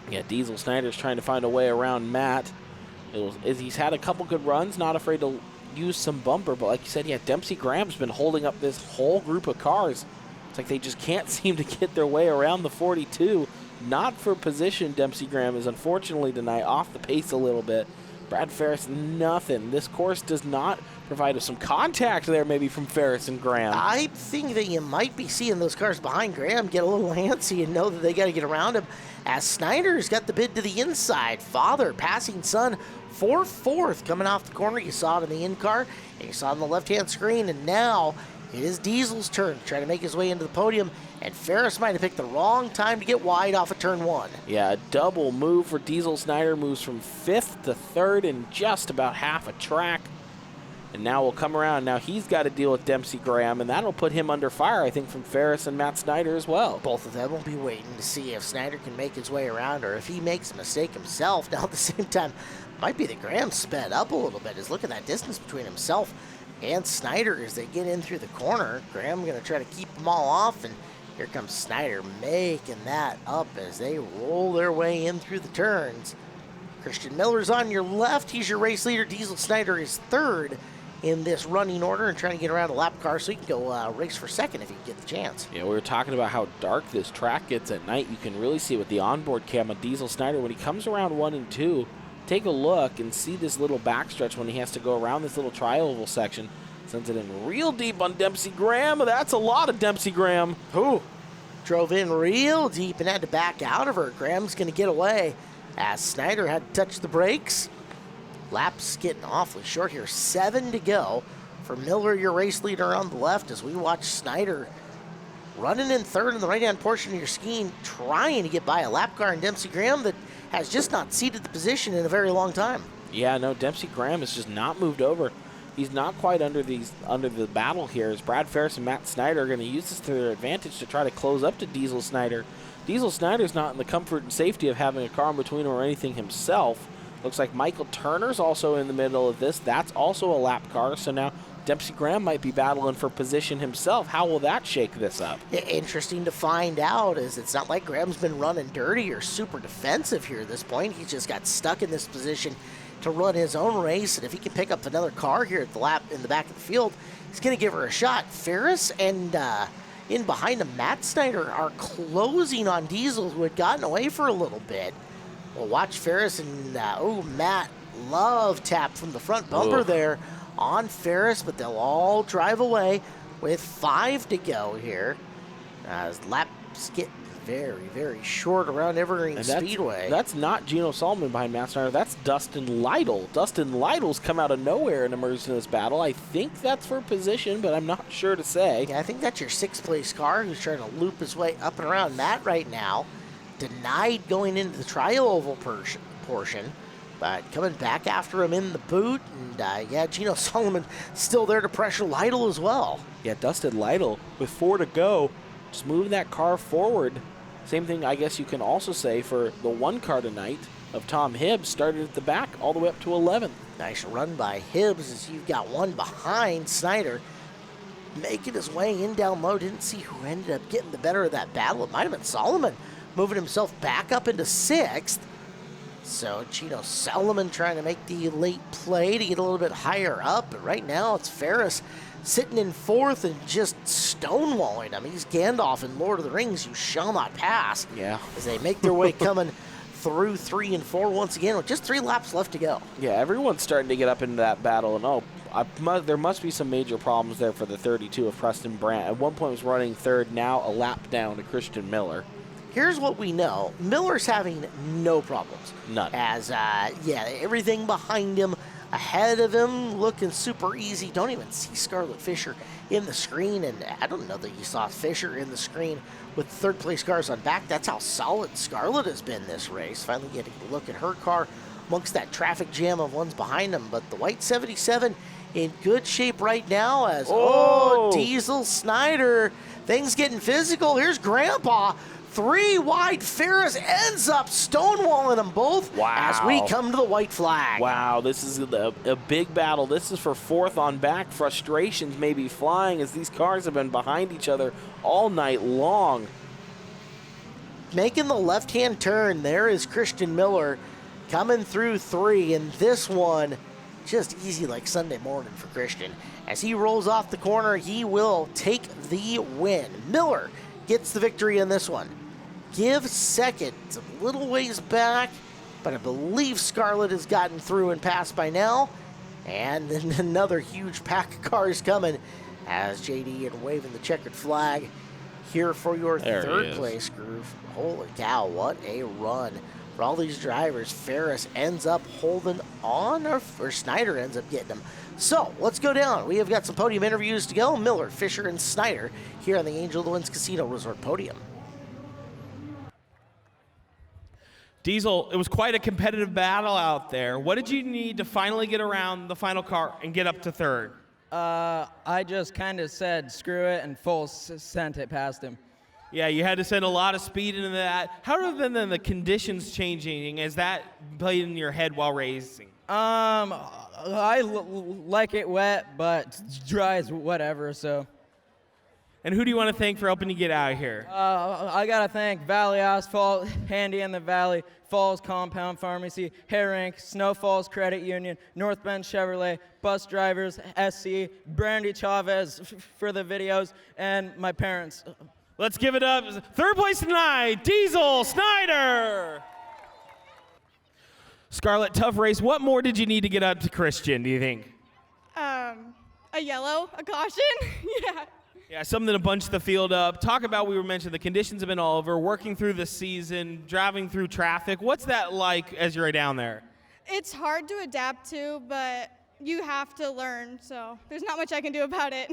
Yeah, Diesel Snyder's trying to find a way around Matt. He's had a couple good runs, not afraid to use some bumper, but like you said, yeah, Dempsey Graham's been holding up this whole group of cars. It's like they just can't seem to get their way around the 42. Not for position, Dempsey Graham is unfortunately tonight off the pace a little bit, Brad Ferris, nothing. This course does not provide us some contact there maybe from Ferris and Graham. I think that you might be seeing those cars behind Graham get a little antsy and know that they got to get around him, as Snyder's got the bid to the inside. Father passing son for fourth coming off the corner. You saw it in the in-car, and you saw it on the left-hand screen, and now it is Diesel's turn to try to make his way into the podium, and Ferris might have picked the wrong time to get wide off of turn 1. Yeah, a double move for Diesel. Snyder moves from 5th to 3rd in just about half a track. And now we'll come around. Now he's got to deal with Dempsey Graham, and that'll put him under fire, I think, from Ferris and Matt Snyder as well. Both of them will be waiting to see if Snyder can make his way around, or if he makes a mistake himself. Now, at the same time, might be that Graham sped up a little bit. Is look at that distance between himself and Snyder as they get in through the corner. Graham going to try to keep them all off, and here comes Snyder making that up as they roll their way in through the turns. Christian Miller's on your left. He's your race leader. Diesel Snyder is third in this running order and trying to get around a lap car so he can go race for second if he can get the chance. Yeah, we were talking about how dark this track gets at night. You can really see with the onboard cam of Diesel Snyder when he comes around 1 and 2. Take a look and see this little backstretch when he has to go around this little tri-oval section. Sends it in real deep on Dempsey Graham. That's a lot of Dempsey Graham. Who drove in real deep and had to back out of her. Graham's going to get away as Snyder had to touch the brakes. Laps getting awfully short here. 7 to go for Miller, your race leader on the left, as we watch Snyder running in third in the right-hand portion of your screen, trying to get by a lap car and Dempsey Graham that has just not ceded the position in a very long time. Yeah, no, Dempsey Graham has just not moved over. He's not quite under the battle here, as Brad Ferris and Matt Snyder are going to use this to their advantage to try to close up to Diesel Snyder. Diesel Snyder's not in the comfort and safety of having a car in between him or anything himself. Looks like Michael Turner's also in the middle of this. That's also a lap car, so now Dempsey Graham might be battling for position himself. How will that shake this up? Interesting to find out, is it's not like Graham's been running dirty or super defensive here at this point. He's just got stuck in this position to run his own race, and if he can pick up another car here at the lap in the back of the field, he's going to give her a shot. Ferris and in behind him, Matt Snyder are closing on Diesel, who had gotten away for a little bit. Well, watch Ferris and, Matt love tap from the front bumper there on Ferris, but they'll all drive away with 5 to go here. As laps get very, very short around Evergreen Speedway. That's not Gino Solomon behind Matt Snyder. That's Dustin Lytle. Dustin Lytle's come out of nowhere and emerged in this battle. I think that's for position, but I'm not sure to say. Yeah, I think that's your 6th place car who's trying to loop his way up and around Matt right now. Denied going into the tri-oval portion, but coming back after him in the boot. And Gino Solomon still there to pressure Lytle as well. Yeah, Dustin Lytle with 4 to go, just moving that car forward. Same thing, I guess you can also say for the 1 car tonight of Tom Hibbs, started at the back all the way up to 11th. Nice run by Hibbs as you've got one behind Snyder, making his way in down low. Didn't see who ended up getting the better of that battle. It might have been Solomon, moving himself back up into 6th. So Gino Solomon trying to make the late play to get a little bit higher up. But right now it's Ferris sitting in 4th and just stonewalling him. He's Gandalf in Lord of the Rings, you shall not pass. Yeah. As they make their way coming through 3 and 4 once again with just 3 laps left to go. Yeah, everyone's starting to get up into that battle. And there must be some major problems there for the 32 of Preston Brandt. At one point was running 3rd, now a lap down to Christian Miller. Here's what we know. Miller's having no problems. None. As, everything behind him, ahead of him, looking super easy. Don't even see Scarlett Fisher in the screen, and I don't know that you saw Fisher in the screen with 3rd place cars on back. That's how solid Scarlett has been this race. Finally getting a look at her car amongst that traffic jam of ones behind him. But the white 77 in good shape right now as, Diesel Snyder. Things getting physical. Here's Grandpa. 3 wide. Ferris ends up stonewalling them both. Wow. As we come to the white flag. Wow, this is a big battle. This is for 4th on back. Frustrations may be flying as these cars have been behind each other all night long. Making the left-hand turn, there is Christian Miller coming through 3, and this one just easy like Sunday morning for Christian. As he rolls off the corner, he will take the win. Miller gets the victory in this one. Give second. It's a little ways back but I believe Scarlet has gotten through and passed by now. And then another huge pack of cars coming as JD and waving the checkered flag here for your third place groove. Holy cow, what a run for all these drivers. Ferris ends up holding on, or Snyder ends up getting him. So let's go down. We have got some podium interviews to go. Miller, Fisher, and Snyder here on the Angel of the Winds Casino Resort podium. Diesel, it was quite a competitive battle out there. What did you need to finally get around the final car and get up to third? I just kind of said screw it and full sent it past him. Yeah, you had to send a lot of speed into that. How have been the conditions changing? Has that played in your head while racing? I like it wet, but dry is whatever, so. And who do you want to thank for helping you get out of here? I got to thank Valley Asphalt, Handy in the Valley, Falls Compound Pharmacy, Hair Snow Falls Credit Union, North Bend Chevrolet, Bus Drivers, SC, Brandy Chavez for the videos, and my parents. Let's give it up. Third place tonight, Diesel Snyder. Scarlett, tough race. What more did you need to get up to Christian, do you think? A yellow, a caution, yeah. Yeah, something to bunch the field up. Talk about, we were mentioning, the conditions have been all over, working through the season, driving through traffic. What's that like as you're down there? It's hard to adapt to, but you have to learn, so there's not much I can do about it.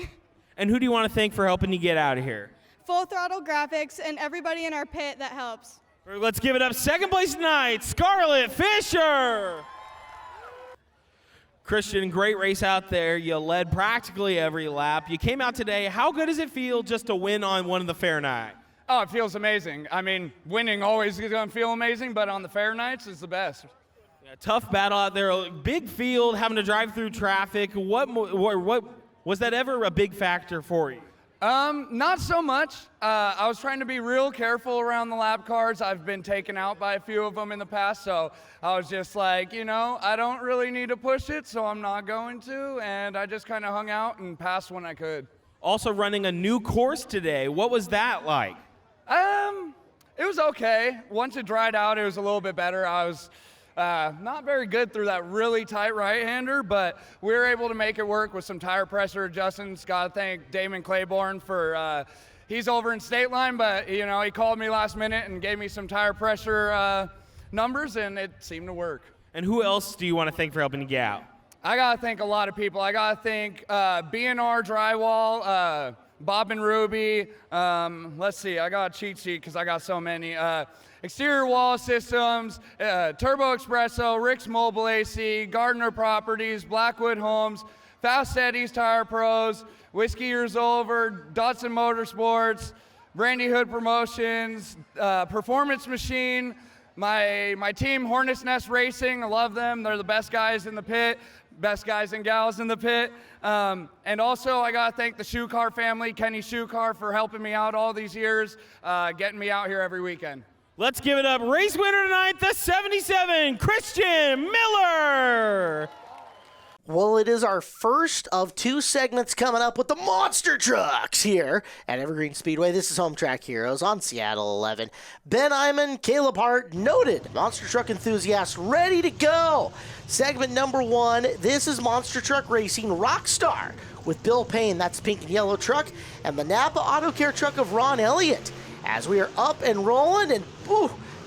And who do you want to thank for helping you get out of here? Full Throttle Graphics and everybody in our pit that helps. Let's give it up. Second place tonight, Scarlett Fisher. Christian, great race out there. You led practically every lap. You came out today. How good does it feel just to win on one of the fair nights? Oh, it feels amazing. I mean, winning always is going to feel amazing, but on the fair nights, it's the best. Yeah, tough battle out there. A big field, having to drive through traffic. What was that ever a big factor for you? Not so much. I was trying to be real careful around the lap cars. I've been taken out by a few of them in the past, so I was just like, you know, I don't really need to push it, so I'm not going to, and I just kind of hung out and passed when I could. Also running a new course today. What was that like? It was okay. Once it dried out, it was a little bit better. I was not very good through that really tight right-hander, but we were able to make it work with some tire pressure adjustments. Got to thank Damon Claiborne for, he's over in State Line, but you know, he called me last minute and gave me some tire pressure numbers, and it seemed to work. And who else do you want to thank for helping you get out? I got to thank a lot of people. I got to thank B&R Drywall, Bob and Ruby. Let's see, I got a cheat sheet because I got so many. Exterior Wall Systems, Turbo Espresso, Rick's Mobile AC, Gardner Properties, Blackwood Homes, Fast Eddie's Tire Pros, Whiskey Years Over, Dodson Motorsports, Brandy Hood Promotions, Performance Machine, my team Hornets Nest Racing. I love them. They're the best guys in the pit, best guys and gals in the pit. And also I gotta thank the Shoe Car family, Kenny Shoe Car, for helping me out all these years, getting me out here every weekend. Let's give it up. Race winner tonight, the 77, Christian Miller. Well, it is our first of two segments coming up with the monster trucks here at Evergreen Speedway. This is Home Track Heroes on Seattle 11. Ben Iman, Caleb Hart, noted monster truck enthusiasts, ready to go. Segment number one, this is Monster Truck Racing Rockstar with Bill Payne, that's the pink and yellow truck, and the Napa Auto Care truck of Ron Elliott. As we are up and rolling, and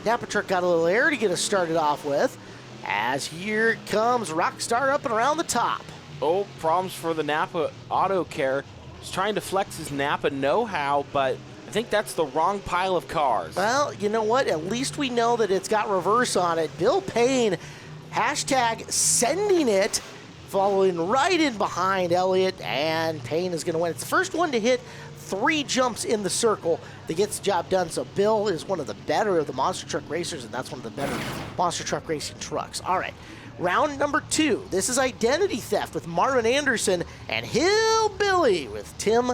Napa truck got a little air to get us started off with. As here comes Rockstar up and around the top. Oh, problems for the Napa Auto Care. He's trying to flex his Napa know-how, but I think that's the wrong pile of cars. Well, you know what? At least we know that it's got reverse on it. Bill Payne, hashtag sending it, following right in behind Elliott, and Payne is going to win. It's the first one to hit 3 jumps in the circle that gets the job done. So Bill is one of the better of the monster truck racers, and that's one of the better monster truck racing trucks. All right, round number 2. This is Identity Theft with Marvin Anderson and Hillbilly with Tim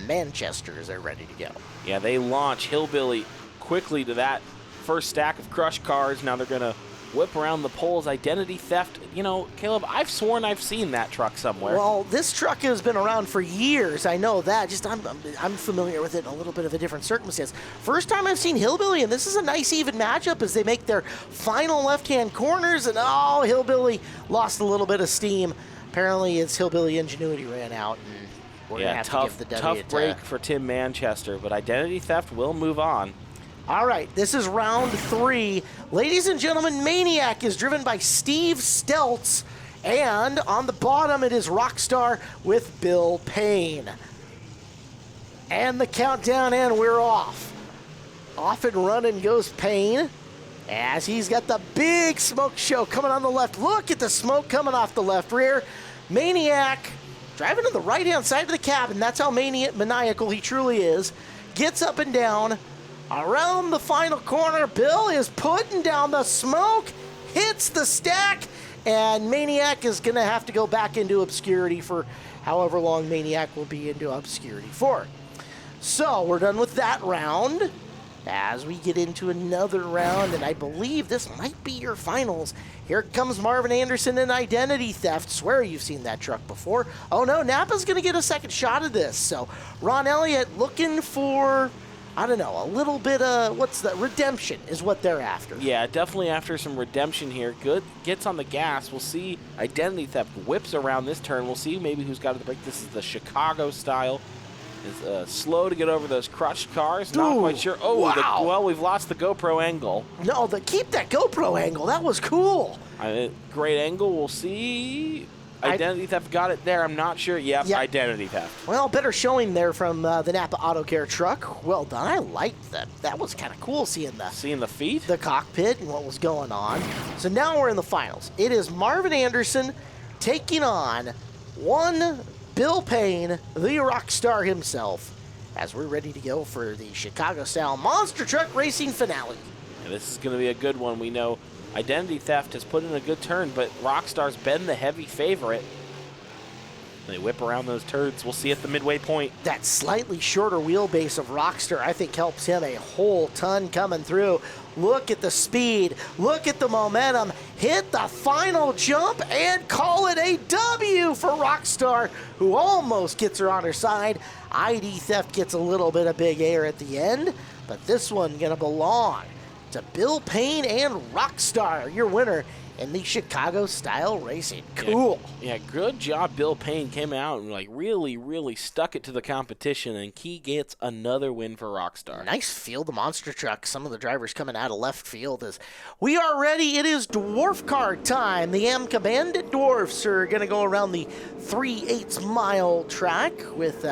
Manchester as they're ready to go. Yeah, they launch Hillbilly quickly to that first stack of crush cars. Now they're going to whip around the poles. Identity theft. You know, Caleb, I've sworn I've seen that truck somewhere. Well, this truck has been around for years. I know that. Just I'm familiar with it in a little bit of a different circumstance. First time I've seen Hillbilly, and this is a nice even matchup as they make their final left-hand corners, and Hillbilly lost a little bit of steam. Apparently, his Hillbilly ingenuity ran out, and we're going to have to give the W tough break for Tim Manchester, but Identity Theft will move on. All right, this is round 3. Ladies and gentlemen, Maniac is driven by Steve Stelz, and on the bottom it is Rockstar with Bill Payne. And the countdown, and we're off. Off and running goes Payne, as he's got the big smoke show coming on the left. Look at the smoke coming off the left rear. Maniac driving to the right-hand side of the cabin. That's how maniacal he truly is. Gets up and down. Around the final corner, Bill is putting down the smoke, hits the stack, and Maniac is going to have to go back into obscurity for however long Maniac will be into obscurity for. So we're done with that round. As we get into another round, and I believe this might be your finals. Here comes Marvin Anderson in Identity Theft. Swear you've seen that truck before. Oh no, Napa's going to get a second shot of this. So Ron Elliott looking for, I don't know, a little bit of, redemption is what they're after. Yeah, definitely after some redemption here. Good, gets on the gas. We'll see Identity Theft whips around this turn. We'll see maybe who's got the break. This is the Chicago style. Is slow to get over those crushed cars. Not quite sure. Oh, wow. Well, we've lost the GoPro angle. No, keep that GoPro angle. That was cool. Great angle. We'll see. Identity Theft got it there. I'm not sure. Yep. Identity Theft. Well, better showing there from the Napa Auto Care truck. Well done. I liked that. That was kind of cool seeing the feet, the cockpit, and what was going on. So now we're in the finals. It is Marvin Anderson taking on one Bill Payne, the rock star himself, as we're ready to go for the Chicago-style monster truck racing finale. And this is going to be a good one. We know Identity Theft has put in a good turn, but Rockstar's been the heavy favorite. They whip around those turds. We'll see at the midway point. That slightly shorter wheelbase of Rockstar, I think, helps him a whole ton coming through. Look at the speed. Look at the momentum. Hit the final jump and call it a W for Rockstar, who almost gets her on her side. ID Theft gets a little bit of big air at the end, but this one going to belong to Bill Payne and Rockstar, your winner in the Chicago-style racing. Cool. Yeah, good job. Bill Payne came out and really stuck it to the competition, and he gets another win for Rockstar. Nice field of monster trucks. Some of the drivers coming out of left field as we are ready. It is Dwarf car time. The AMCA Bandit Dwarfs are going to go around the 3/8 mile track with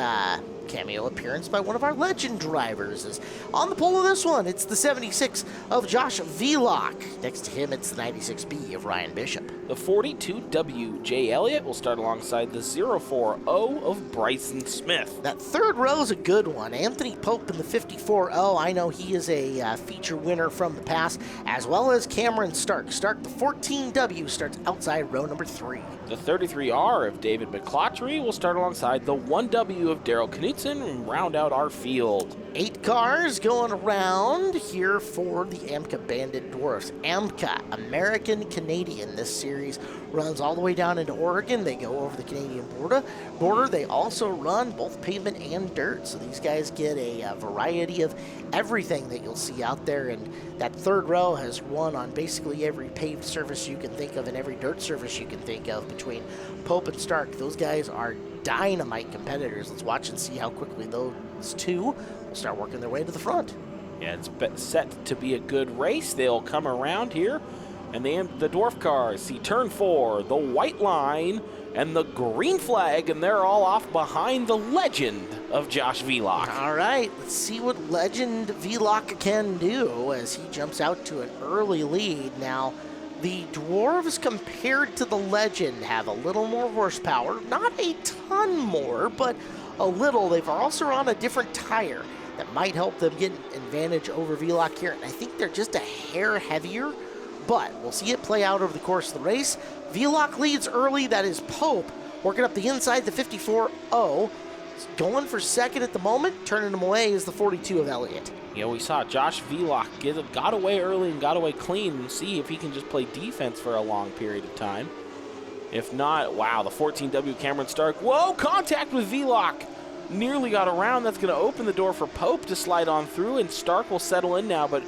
cameo appearance by one of our legend drivers. Is on the pole of this one, it's the 76 of Josh Vlock. Next to him, it's the 96B of Ryan Bishop. The 42W Jay Elliott will start alongside the 040 of Bryson Smith. That third row is a good one. Anthony Pope in the 54O. I know he is a feature winner from the past, as well as Cameron Stark. Stark, the 14W, starts outside row number 3. The 33R of David McClotry will start alongside the 1W of Daryl Knutson and round out our field. 8 cars going around here for the AMCA Bandit Dwarfs. AMCA, American-Canadian. This series runs all the way down into Oregon. They go over the Canadian border. They also run both pavement and dirt. So these guys get a variety of everything that you'll see out there. And that third row has won on basically every paved surface you can think of and every dirt surface you can think of between Pope and Stark. Those guys are dynamite competitors. Let's watch and see how quickly those two will start working their way to the front. Yeah, it's set to be a good race. They'll come around here, and the Dwarf cars see turn 4, the white line, and the green flag, and they're all off behind the legend of Josh Vlock. All right, let's see what legend Vlock can do as he jumps out to an early lead. Now, the Dwarves, compared to the legend, have a little more horsepower. Not a ton more, but a little. They've also on a different tire that might help them get an advantage over Vlock here. And I think they're just a hair heavier, but we'll see it play out over the course of the race. Vlock leads early. That is Pope working up the inside, the 54O. Going for second at the moment, turning him away is the 42 of Elliott. You know, we saw Josh Vlock got away early and got away clean, and see if he can just play defense for a long period of time. If not, wow, the 14W Cameron Stark. Whoa, contact with Vlock. Nearly got around. That's going to open the door for Pope to slide on through, and Stark will settle in now, but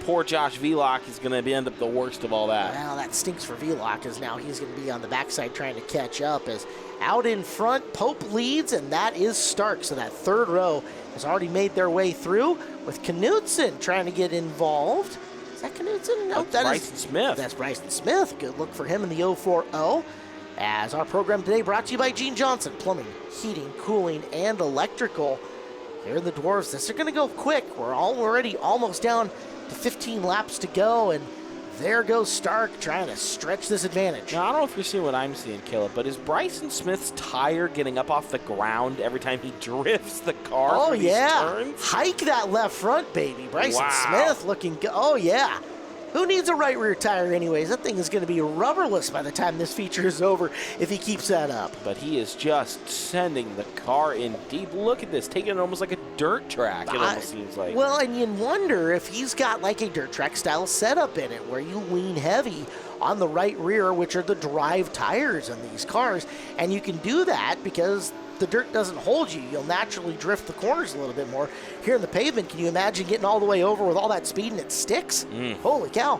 poor Josh Vlock is going to end up the worst of all that. Well, that stinks for Vlock, as now he's going to be on the backside trying to catch up. As out in front, Pope leads, and that is Stark. So that third row has already made their way through, with Knutson trying to get involved. Is that Knutson? No, that's Bryson Smith. That's Bryson Smith. Good look for him in the 040. As our program today brought to you by Gene Johnson, plumbing, heating, cooling, and electrical. Here in the Dwarfs, this is going to go quick. We're already almost down to 15 laps to go, and there goes Stark trying to stretch this advantage. Now, I don't know if you're seeing what I'm seeing, Caleb, but is Bryson Smith's tire getting up off the ground every time he drifts the car? Oh, for these yeah. turns? Hike that left front, baby. Bryson Wow. Smith looking good. Oh, yeah. Who needs a right rear tire anyways? That thing is going to be rubberless by the time this feature is over if he keeps that up. But he is just sending the car in deep. Look at this, taking it almost like a dirt track, it almost seems like. Well, and you wonder if he's got like a dirt track style setup in it where you lean heavy on the right rear, which are the drive tires on these cars. And you can do that because the dirt doesn't hold you. You'll naturally drift the corners a little bit more. Here in the pavement, can you imagine getting all the way over with all that speed and it sticks? Holy cow.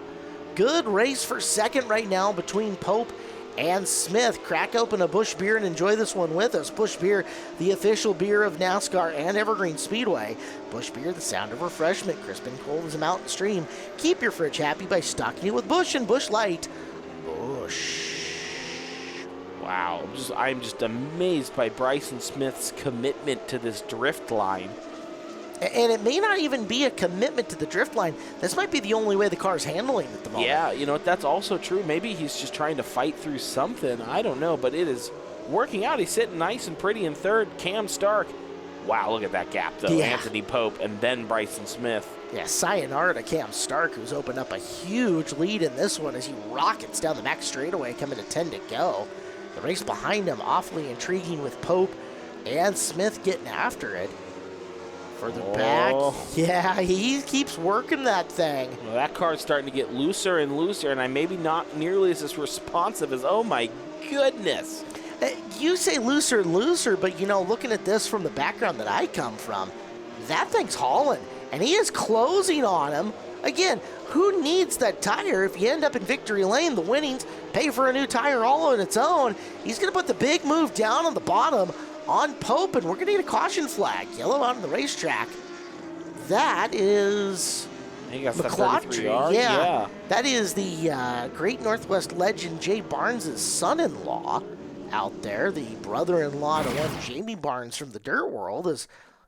Good race for second right now between Pope and Smith. Crack open a Busch beer and enjoy this one with us. Busch beer, the official beer of NASCAR and Evergreen Speedway. Busch beer, the sound of refreshment. Crisp and cold as a mountain stream. Keep your fridge happy by stocking it with Busch and Busch Light. Busch. Wow, I'm just amazed by Bryson Smith's commitment to this drift line. And it may not even be a commitment to the drift line. This might be the only way the car's handling at the moment. Yeah, you know, that's also true. Maybe he's just trying to fight through something. I don't know, but it is working out. He's sitting nice and pretty in third. Cam Stark. Wow, look at that gap, though. Yeah. Anthony Pope and then Bryson Smith. Yeah, sayonara to Cam Stark, who's opened up a huge lead in this one as he rockets down the back straightaway, coming to 10 to go. The race behind him awfully intriguing with Pope and Smith getting after it. Further back, yeah, he keeps working that thing. Well, that car's starting to get looser and looser, and I'm maybe not nearly as responsive as, oh my goodness. You say looser and looser, but you know, looking at this from the background that I come from, that thing's hauling, and he is closing on him. Again, who needs that tire if you end up in victory lane? The winnings pay for a new tire all on its own. He's going to put the big move down on the bottom on Pope, and we're going to need a caution flag. Yellow out on the racetrack. That is McClotry. Yeah. That is the Great Northwest legend Jay Barnes' son-in-law out there, the brother-in-law to one Jamie Barnes from the Dirt World. Is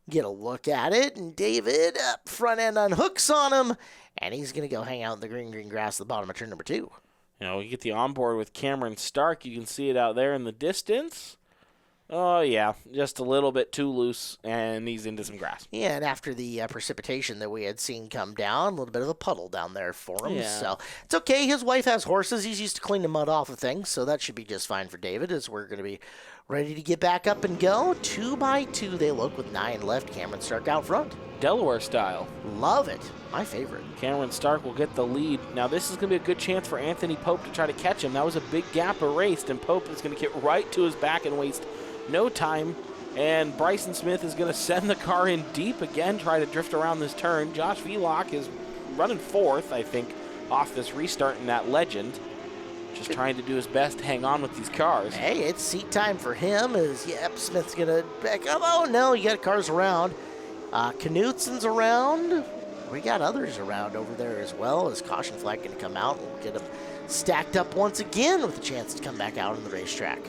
get a look at it, and David up front end unhooks on him, and he's going to go hang out in the green grass at the bottom of turn number 2. You know, we get the onboard with Cameron Stark. You can see it out there in the distance. Oh, yeah, just a little bit too loose, and he's into some grass. Yeah, and after the precipitation that we had seen come down, a little bit of a puddle down there for him. Yeah. So it's okay. His wife has horses. He's used to clean the mud off of things, so that should be just fine for David as we're going to be ready to get back up and go. 2 by 2 they look with 9 left. Cameron Stark out front. Delaware style. Love it. My favorite. Cameron Stark will get the lead. Now, this is going to be a good chance for Anthony Pope to try to catch him. That was a big gap erased, and Pope is going to get right to his back and waste no time. And Bryson Smith is going to send the car in deep again, try to drift around this turn. Josh Vlock is running fourth, I think, off this restart in that legend. Just trying to do his best to hang on with these cars. Hey, it's seat time for him as, yep, Smith's going to back up. Oh, no, you got cars around. Knutson's around. We got others around over there as well. Is caution flag going to come out? We'll get them stacked up once again with a chance to come back out on the racetrack.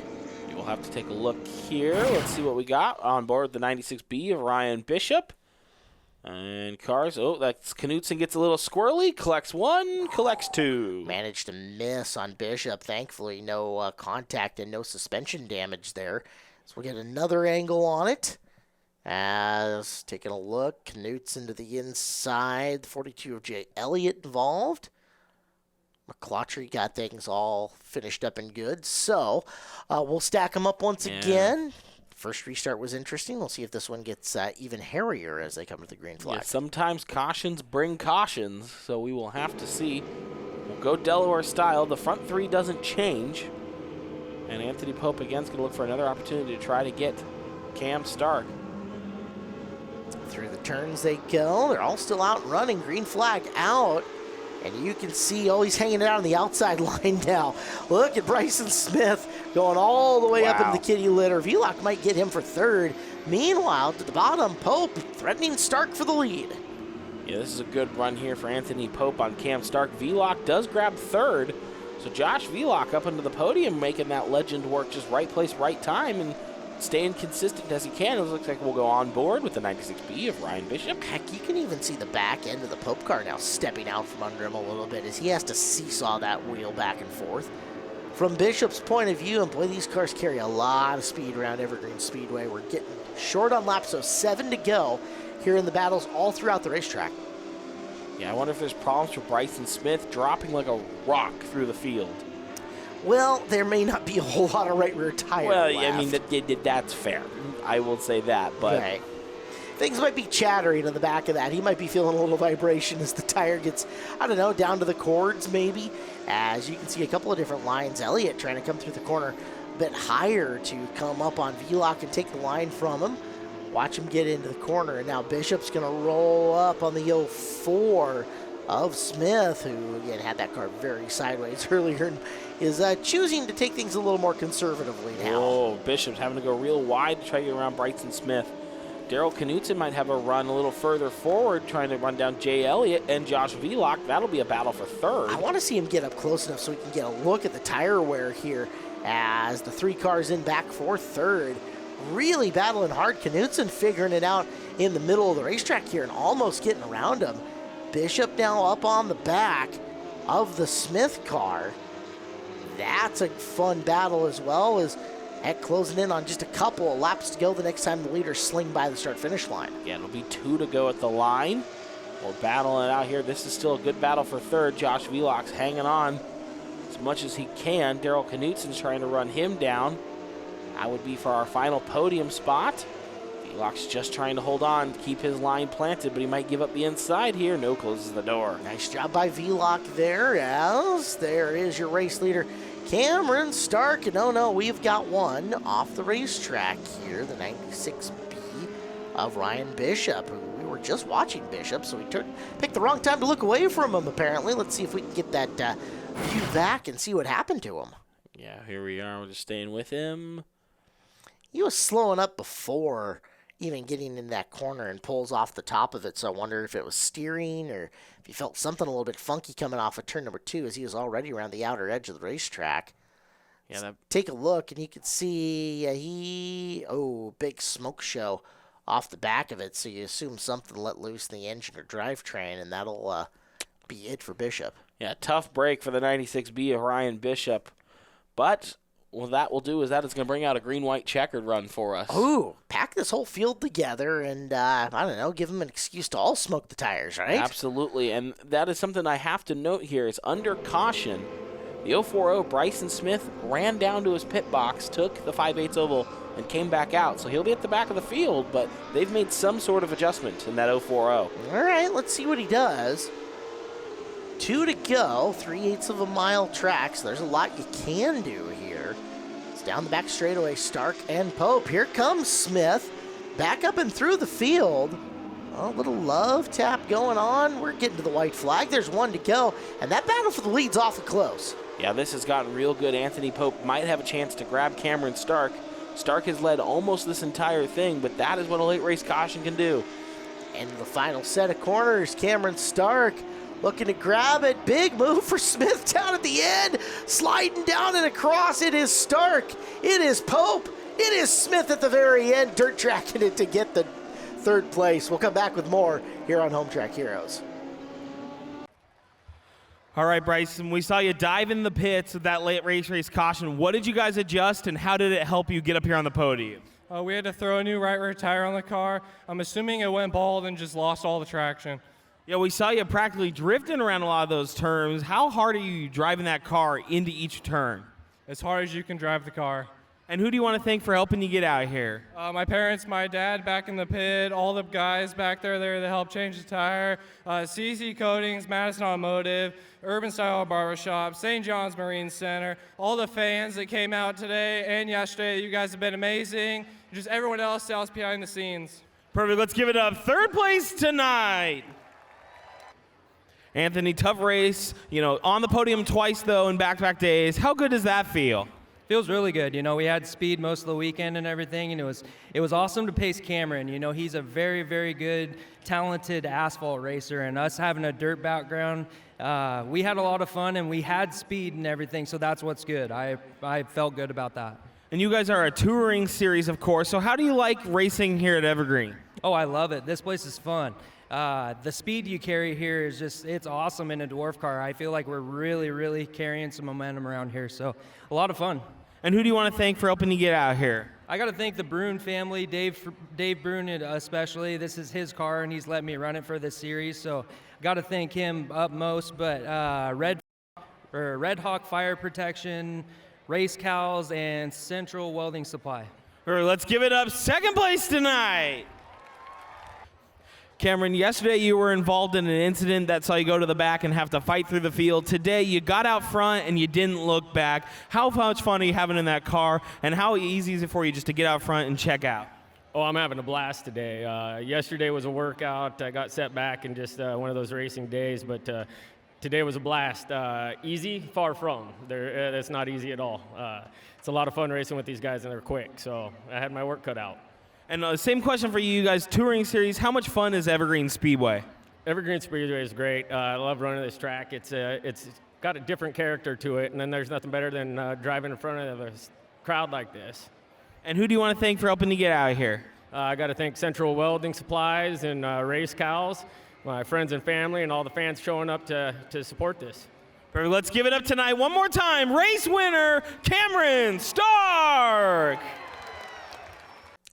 We'll have to take a look here. Let's see what we got on board the 96B of Ryan Bishop. And cars, that's Knutson gets a little squirrely. Collects 1, collects 2. Managed to miss on Bishop. Thankfully, no contact and no suspension damage there. So we'll get another angle on it. As taking a look, Knutson to the inside. The 42 of Jay Elliott involved. McClotry got things all finished up and good. So we'll stack them up once again. First restart was interesting. We'll see if this one gets even hairier as they come to the green flag. Yeah, sometimes cautions bring cautions, so we will have to see. We'll go Delaware style. The front three doesn't change. And Anthony Pope again is going to look for another opportunity to try to get Cam Stark. Through the turns they go. They're all still out and running. Green flag out. And you can see, he's hanging out on the outside line now. Look at Bryson Smith going all the way up into the kitty litter. Vlock might get him for third. Meanwhile, to the bottom, Pope threatening Stark for the lead. Yeah, this is a good run here for Anthony Pope on Cam Stark. Vlock does grab third. So Josh Vlock up into the podium, making that legend work, just right place, right time, and staying consistent as he can. It looks like we'll go on board with the 96B of Ryan Bishop. Heck, you can even see the back end of the Pope car now stepping out from under him a little bit as he has to seesaw that wheel back and forth. From Bishop's point of view, and boy, these cars carry a lot of speed around Evergreen Speedway. We're getting short on laps, so 7 to go here in the battles all throughout the racetrack. Yeah, I wonder if there's problems for Bryson Smith dropping like a rock through the field. Well, there may not be a whole lot of right rear tire left. I mean, that's fair. I will say that, but... Right. Things might be chattering on the back of that. He might be feeling a little vibration as the tire gets, I don't know, down to the cords maybe. As you can see a couple of different lines. Elliott trying to come through the corner a bit higher to come up on Vlock and take the line from him. Watch him get into the corner, and now Bishop's going to roll up on the 04 of Smith, who, again, had that car very sideways earlier and is choosing to take things a little more conservatively now. Oh, Bishop's having to go real wide to try to get around Bryson Smith. Daryl Knutson might have a run a little further forward, trying to run down Jay Elliott and Josh Vlock. That'll be a battle for third. I want to see him get up close enough so we can get a look at the tire wear here as the 3 cars in back for third. Really battling hard. Knutson figuring it out in the middle of the racetrack here and almost getting around him. Bishop now up on the back of the Smith car. That's a fun battle as well as closing in on just a couple of laps to go the next time the leaders sling by the start-finish line. Yeah, it'll be 2 to go at the line. We're battling it out here. This is still a good battle for third. Josh Vlock's hanging on as much as he can. Daryl Knutson's trying to run him down. That would be for our final podium spot. Vlock's just trying to hold on to keep his line planted, but he might give up the inside here. No, closes the door. Nice job by Vlock there, as there is your race leader, Cameron Stark. And we've got one off the racetrack here, the 96B of Ryan Bishop. We were just watching Bishop, so we picked the wrong time to look away from him, apparently. Let's see if we can get that view back and see what happened to him. Yeah, here we are. We're just staying with him. He was slowing up before even getting in that corner and pulls off the top of it, so I wonder if it was steering or if he felt something a little bit funky coming off of turn number 2 as he was already around the outer edge of the racetrack. Yeah, take a look, and you can see big smoke show off the back of it, so you assume something let loose in the engine or drivetrain, and that'll be it for Bishop. Yeah, tough break for the 96B of Ryan Bishop, but... Well, that will do is that it's going to bring out a green-white checkered run for us. Ooh, pack this whole field together and, give them an excuse to all smoke the tires, right? Absolutely, and that is something I have to note here. It's under caution. The 040, Bryson Smith, ran down to his pit box, took the 5/8 oval, and came back out. So he'll be at the back of the field, but they've made some sort of adjustment in that 040. All right, let's see what he does. 2 to go, 3/8 of a mile track, so there's a lot you can do here. It's down the back straightaway, Stark and Pope. Here comes Smith, back up and through the field. A little love tap going on. We're getting to the white flag. There's 1 to go, and that battle for the lead's awful close. Yeah, this has gotten real good. Anthony Pope might have a chance to grab Cameron Stark. Stark has led almost this entire thing, but that is what a late race caution can do. And the final set of corners, Cameron Stark looking to grab it. Big move for Smith down at the end. Sliding down and across. It is Stark. It is Pope. It is Smith at the very end. Dirt tracking it to get the third place. We'll come back with more here on Home Track Heroes. All right, Bryson, we saw you dive in the pits with that late race caution. What did you guys adjust, and how did it help you get up here on the podium? We had to throw a new right rear tire on the car. I'm assuming it went bald and just lost all the traction. Yeah, we saw you practically drifting around a lot of those turns. How hard are you driving that car into each turn? As hard as you can drive the car. And who do you want to thank for helping you get out here? My parents, my dad back in the pit, all the guys back there that helped change the tire, CC Coatings, Madison Automotive, Urban Style Barbershop, St. John's Marine Center, all the fans that came out today and yesterday. You guys have been amazing. Just everyone else behind the scenes. Perfect. Let's give it up. Third place tonight. Anthony, tough race. On the podium twice, though, in back-to-back days. How good does that feel? Feels really good. We had speed most of the weekend and everything, and it was awesome to pace Cameron. He's a very, very good, talented asphalt racer, and us having a dirt background, we had a lot of fun, and we had speed and everything, so that's what's good. I felt good about that. And you guys are a touring series, of course, so how do you like racing here at Evergreen? Oh, I love it. This place is fun. The speed you carry here is it's awesome in a Dwarf car. I feel like we're really, really carrying some momentum around here, so a lot of fun. And who do you want to thank for helping you get out here? I got to thank the Bruin family, Dave Bruin especially. This is his car, and he's let me run it for this series, so got to thank him upmost. But Red Hawk Fire Protection, Race Cows, and Central Welding Supply. All right, let's give it up. Second place tonight. Cameron, yesterday you were involved in an incident that saw you go to the back and have to fight through the field. Today you got out front and you didn't look back. How much fun are you having in that car, and how easy is it for you just to get out front and check out? Oh, I'm having a blast today. Yesterday was a workout. I got set back in just one of those racing days, but today was a blast. Easy? Far from. It's not easy at all. It's a lot of fun racing with these guys, and they're quick, so I had my work cut out. And same question for you guys, touring series, how much fun is Evergreen Speedway? Evergreen Speedway is great. I love running this track. It's got a different character to it, and then there's nothing better than driving in front of a crowd like this. And who do you want to thank for helping you get out here? I got to thank Central Welding Supplies and Race Cows, my friends and family, and all the fans showing up to support this. Perfect. Let's give it up tonight one more time. Race winner, Cameron Stark.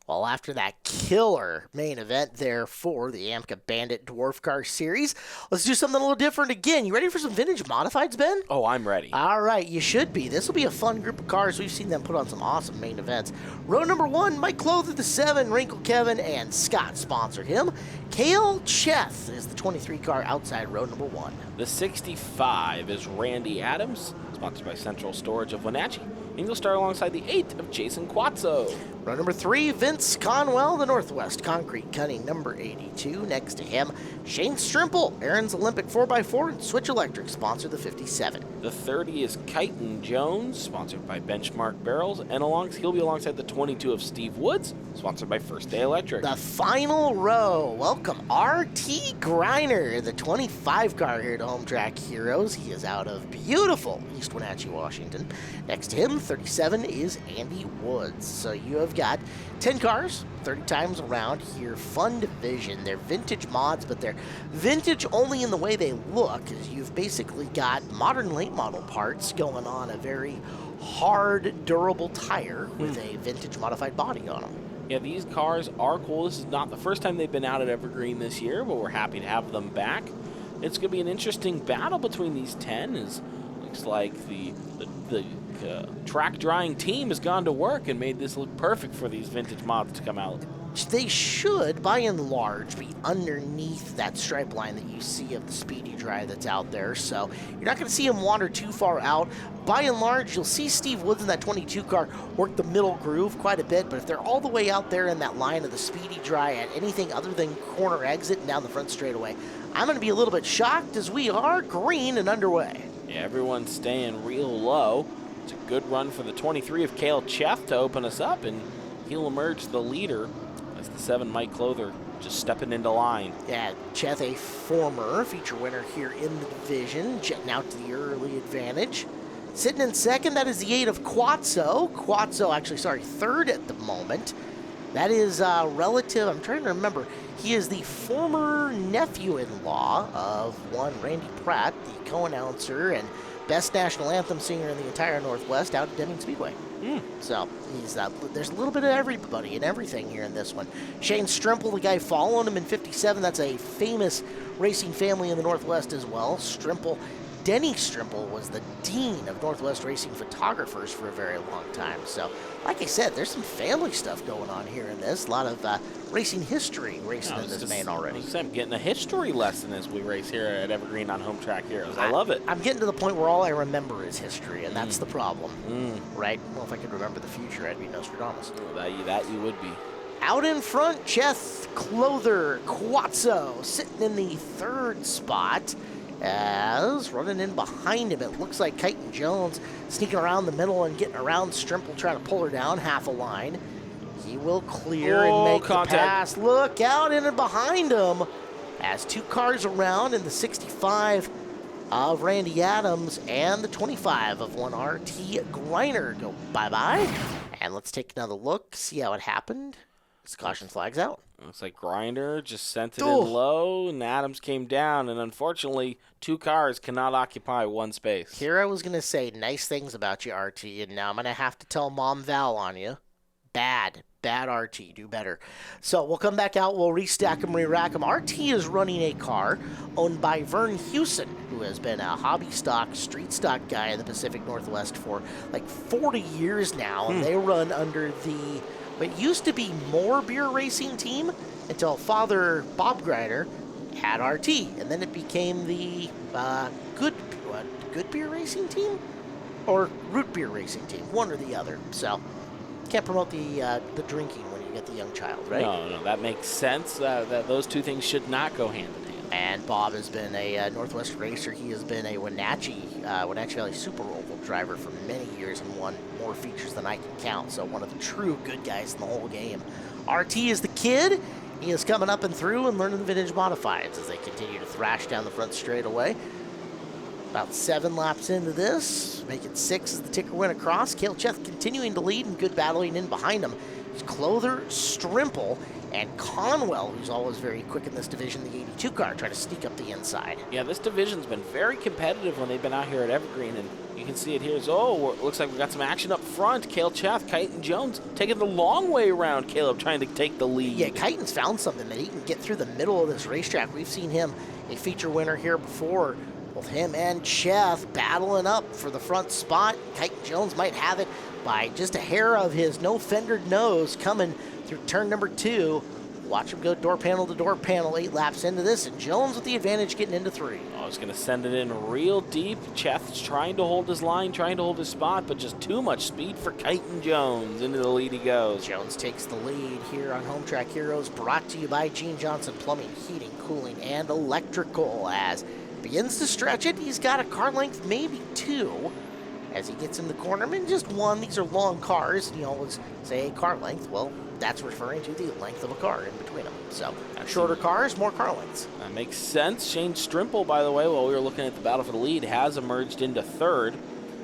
Well, after that killer main event there for the AMCA Bandit Dwarf Car Series, let's do something a little different again. You ready for some vintage modifieds, Ben? Oh, I'm ready. All right, you should be. This will be a fun group of cars. We've seen them put on some awesome main events. Row number 1, Mike Clother, the 7, Wrinkle Kevin, and Scott sponsor him. Kale Cheth is the 23 car outside row number 1. The 65 is Randy Adams, sponsored by Central Storage of Wenatchee. And you'll start alongside the 8 of Jason Quazzo. Row number 3, Vince Conwell, the Northwest Concrete Cutting, number 82. Next to him, Shane Strimple, Aaron's Olympic 4x4 and Switch Electric, sponsor the 57. The 30 is Kyton Jones, sponsored by Benchmark Barrels, and he'll be alongside the 22 of Steve Woods, sponsored by First Day Electric. The final row, welcome RT Griner, the 25 car here to Home Track Heroes. He is out of beautiful East Wenatchee, Washington. Next to him, 37 is Andy Woods. So you have got 10 cars, 30 times around here. Fun division. They're vintage mods, but they're vintage only in the way they look, as you've basically got modern late model parts going on a very hard, durable tire with a vintage modified body on them. Yeah, these cars are cool. This is not the first time they've been out at Evergreen this year, but we're happy to have them back. It's going to be an interesting battle between these 10. Looks like the track drying team has gone to work and made this look perfect for these vintage mods to come out. They should, by and large, be underneath that stripe line that you see of the Speedy Dry that's out there. So you're not going to see them wander too far out. By and large, you'll see Steve Woods in that 22 car work the middle groove quite a bit. But if they're all the way out there in that line of the Speedy Dry at anything other than corner exit and down the front straightaway, I'm going to be a little bit shocked, as we are green and underway. Yeah, everyone's staying real low. It's a good run for the 23 of Kale Cheth to open us up, and he'll emerge the leader as the 7 Mike Clother just stepping into line. Yeah, Cheth, a former feature winner here in the division, jetting out to the early advantage. Sitting in second, that is the 8 of Quazzo. Third at the moment. That is relative, I'm trying to remember. He is the former nephew-in-law of one Randy Pratt, the co-announcer and best national anthem singer in the entire Northwest out at Deming Speedway. So he's there's a little bit of everybody and everything here in this one. Shane Strimple, the guy following him in 57, that's a famous racing family in the Northwest as well. Strimple Denny Strimple was the dean of Northwest Racing Photographers for a very long time. So, like I said, there's some family stuff going on here in this. A lot of racing history racing in this main already. I'm getting a history lesson as we race here at Evergreen on Home Track Heroes. I love it. I'm getting to the point where all I remember is history, and that's the problem, right? Well, if I could remember the future, I'd be Nostradamus. That you would be. Out in front, Cheth Clother Quazzo sitting in the third spot. As running in behind him, it looks like Kyton Jones sneaking around the middle and getting around Strimple, trying to pull her down half a line. He will clear and make the pass. Look out in and behind him as 2 cars around in the 65 of Randy Adams and the 25 of one RT Griner go bye-bye. And let's take another look, see how it happened. This caution flag's out. Looks like Grinder just sent it in low, and Adams came down, and unfortunately, 2 cars cannot occupy 1 space. Here I was going to say nice things about you, RT, and now I'm going to have to tell Mom Val on you. Bad RT, do better. So we'll come back out, we'll restack them, re-rack them. RT is running a car owned by Vern Hewson, who has been a hobby stock, street stock guy in the Pacific Northwest for like 40 years now, and they run under the... It used to be More Beer Racing Team until Father Bob Grider had RT, and then it became the Good Beer Racing Team or Root Beer Racing Team, one or the other. So can't promote the drinking when you get the young child, right? No, that makes sense. That those 2 things should not go hand in hand. And Bob has been a Northwest racer. He has been a Wenatchee Valley Super Oval driver for many years and won more features than I can count. So one of the true good guys in the whole game. RT is the kid. He is coming up and through and learning the vintage modifieds as they continue to thrash down the front straightaway. About 7 laps into this, make it 6 as the ticker went across. Cale Cheth continuing to lead and good battling in behind him. It's Clother, Strimple, and Conwell, who's always very quick in this division, the 82 car, trying to sneak up the inside. Yeah, this division's been very competitive when they've been out here at Evergreen, and you can see it here. Looks like we've got some action up front. Cale Cheth, Kyton Jones taking the long way around. Caleb trying to take the lead. Yeah, Kyton's found something that he can get through the middle of this racetrack. We've seen him a feature winner here before. Both him and Cheth battling up for the front spot. Kyton Jones might have it by just a hair of his no-fendered nose coming through turn number 2. Watch him go door panel to door panel, 8 laps into this, and Jones with the advantage getting into 3. Oh, he's going to send it in real deep. Cheth's trying to hold his line, trying to hold his spot, but just too much speed for Kyton Jones. Into the lead he goes. Jones takes the lead here on Home Track Heroes, brought to you by Gene Johnson Plumbing, Heating, Cooling, and Electrical. As begins to stretch it, he's got a car length, maybe 2. As he gets in the corner, I mean, just 1. These are long cars. You always say a car length. Well, that's referring to the length of a car in between them. So, shorter cars, more car lengths. That makes sense. Shane Strimple, by the way, while we were looking at the battle for the lead, has emerged into 3rd.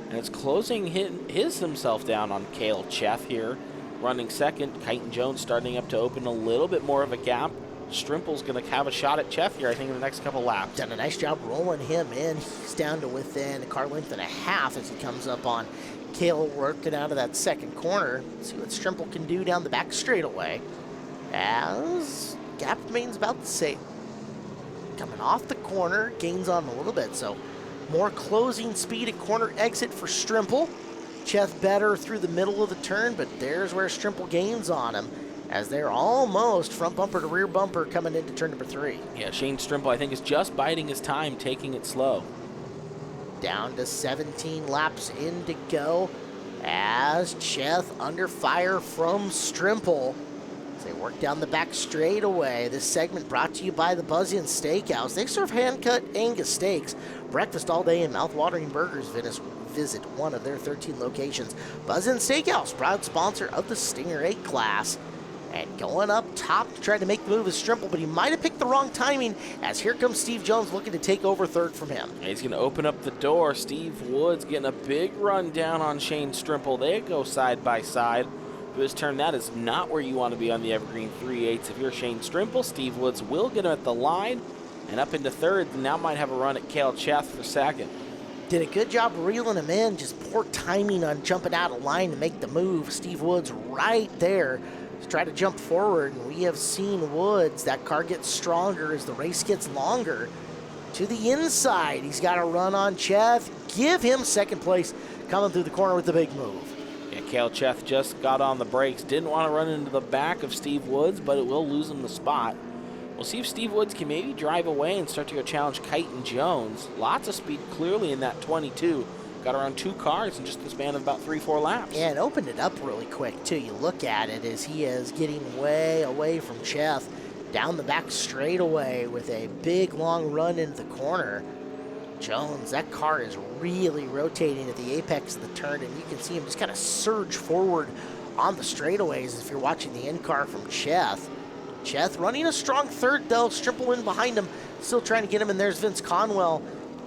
And it's closing himself down on Cale Cheth here, running 2nd. Kyton Jones starting up to open a little bit more of a gap. Strimple's going to have a shot at Cheth here, I think, in the next couple laps. Done a nice job rolling him in. He's down to within a car length and a half as he comes up on Cale, working out of that 2nd corner. See what Strimple can do down the back straightaway. As gap remains about the same. Coming off the corner, gains on him a little bit. So more closing speed at corner exit for Strimple. Cheth better through the middle of the turn, but there's where Strimple gains on him, as they're almost front bumper to rear bumper coming into turn number 3. Yeah, Shane Strimple, I think, is just biding his time, taking it slow. Down to 17 laps in to go as Cheth under fire from Strimple. As they work down the back straightaway. This segment brought to you by the Buzz Inn Steakhouse. They serve hand-cut Angus steaks, breakfast all day, and mouth-watering burgers. Visit one of their 13 locations. Buzz Inn Steakhouse, proud sponsor of the Stinger 8 class. And going up top to try to make the move is Strimple, but he might have picked the wrong timing, as here comes Steve Jones looking to take over 3rd from him. Yeah, he's going to open up the door. Steve Woods getting a big run down on Shane Strimple. They go side by side. For this turn, that is not where you want to be on the Evergreen 3/8. If you're Shane Strimple, Steve Woods will get him at the line and up into 3rd. And now might have a run at Cale Cheth for 2nd. Did a good job reeling him in, just poor timing on jumping out of line to make the move. Steve Woods right there to try to jump forward, and we have seen Woods, that car gets stronger as the race gets longer, to the inside. He's got a run on Cheth. Give him second place coming through the corner with the big move. Yeah, Cale Cheth just got on the brakes. Didn't want to run into the back of Steve Woods, but it will lose him the spot. We'll see if Steve Woods can maybe drive away and start to go challenge Kyton Jones. Lots of speed clearly in that 22. Got around 2 cars in just the span of about 3-4 laps. Yeah, and opened it up really quick, too. You look at it as he is getting way away from Cheth, down the back straightaway with a big, long run into the corner. Jones, that car is really rotating at the apex of the turn, and you can see him just kind of surge forward on the straightaways if you're watching the in-car from Cheth. Cheth running a strong third, though. Strimple in behind him, still trying to get him, and there's Vince Conwell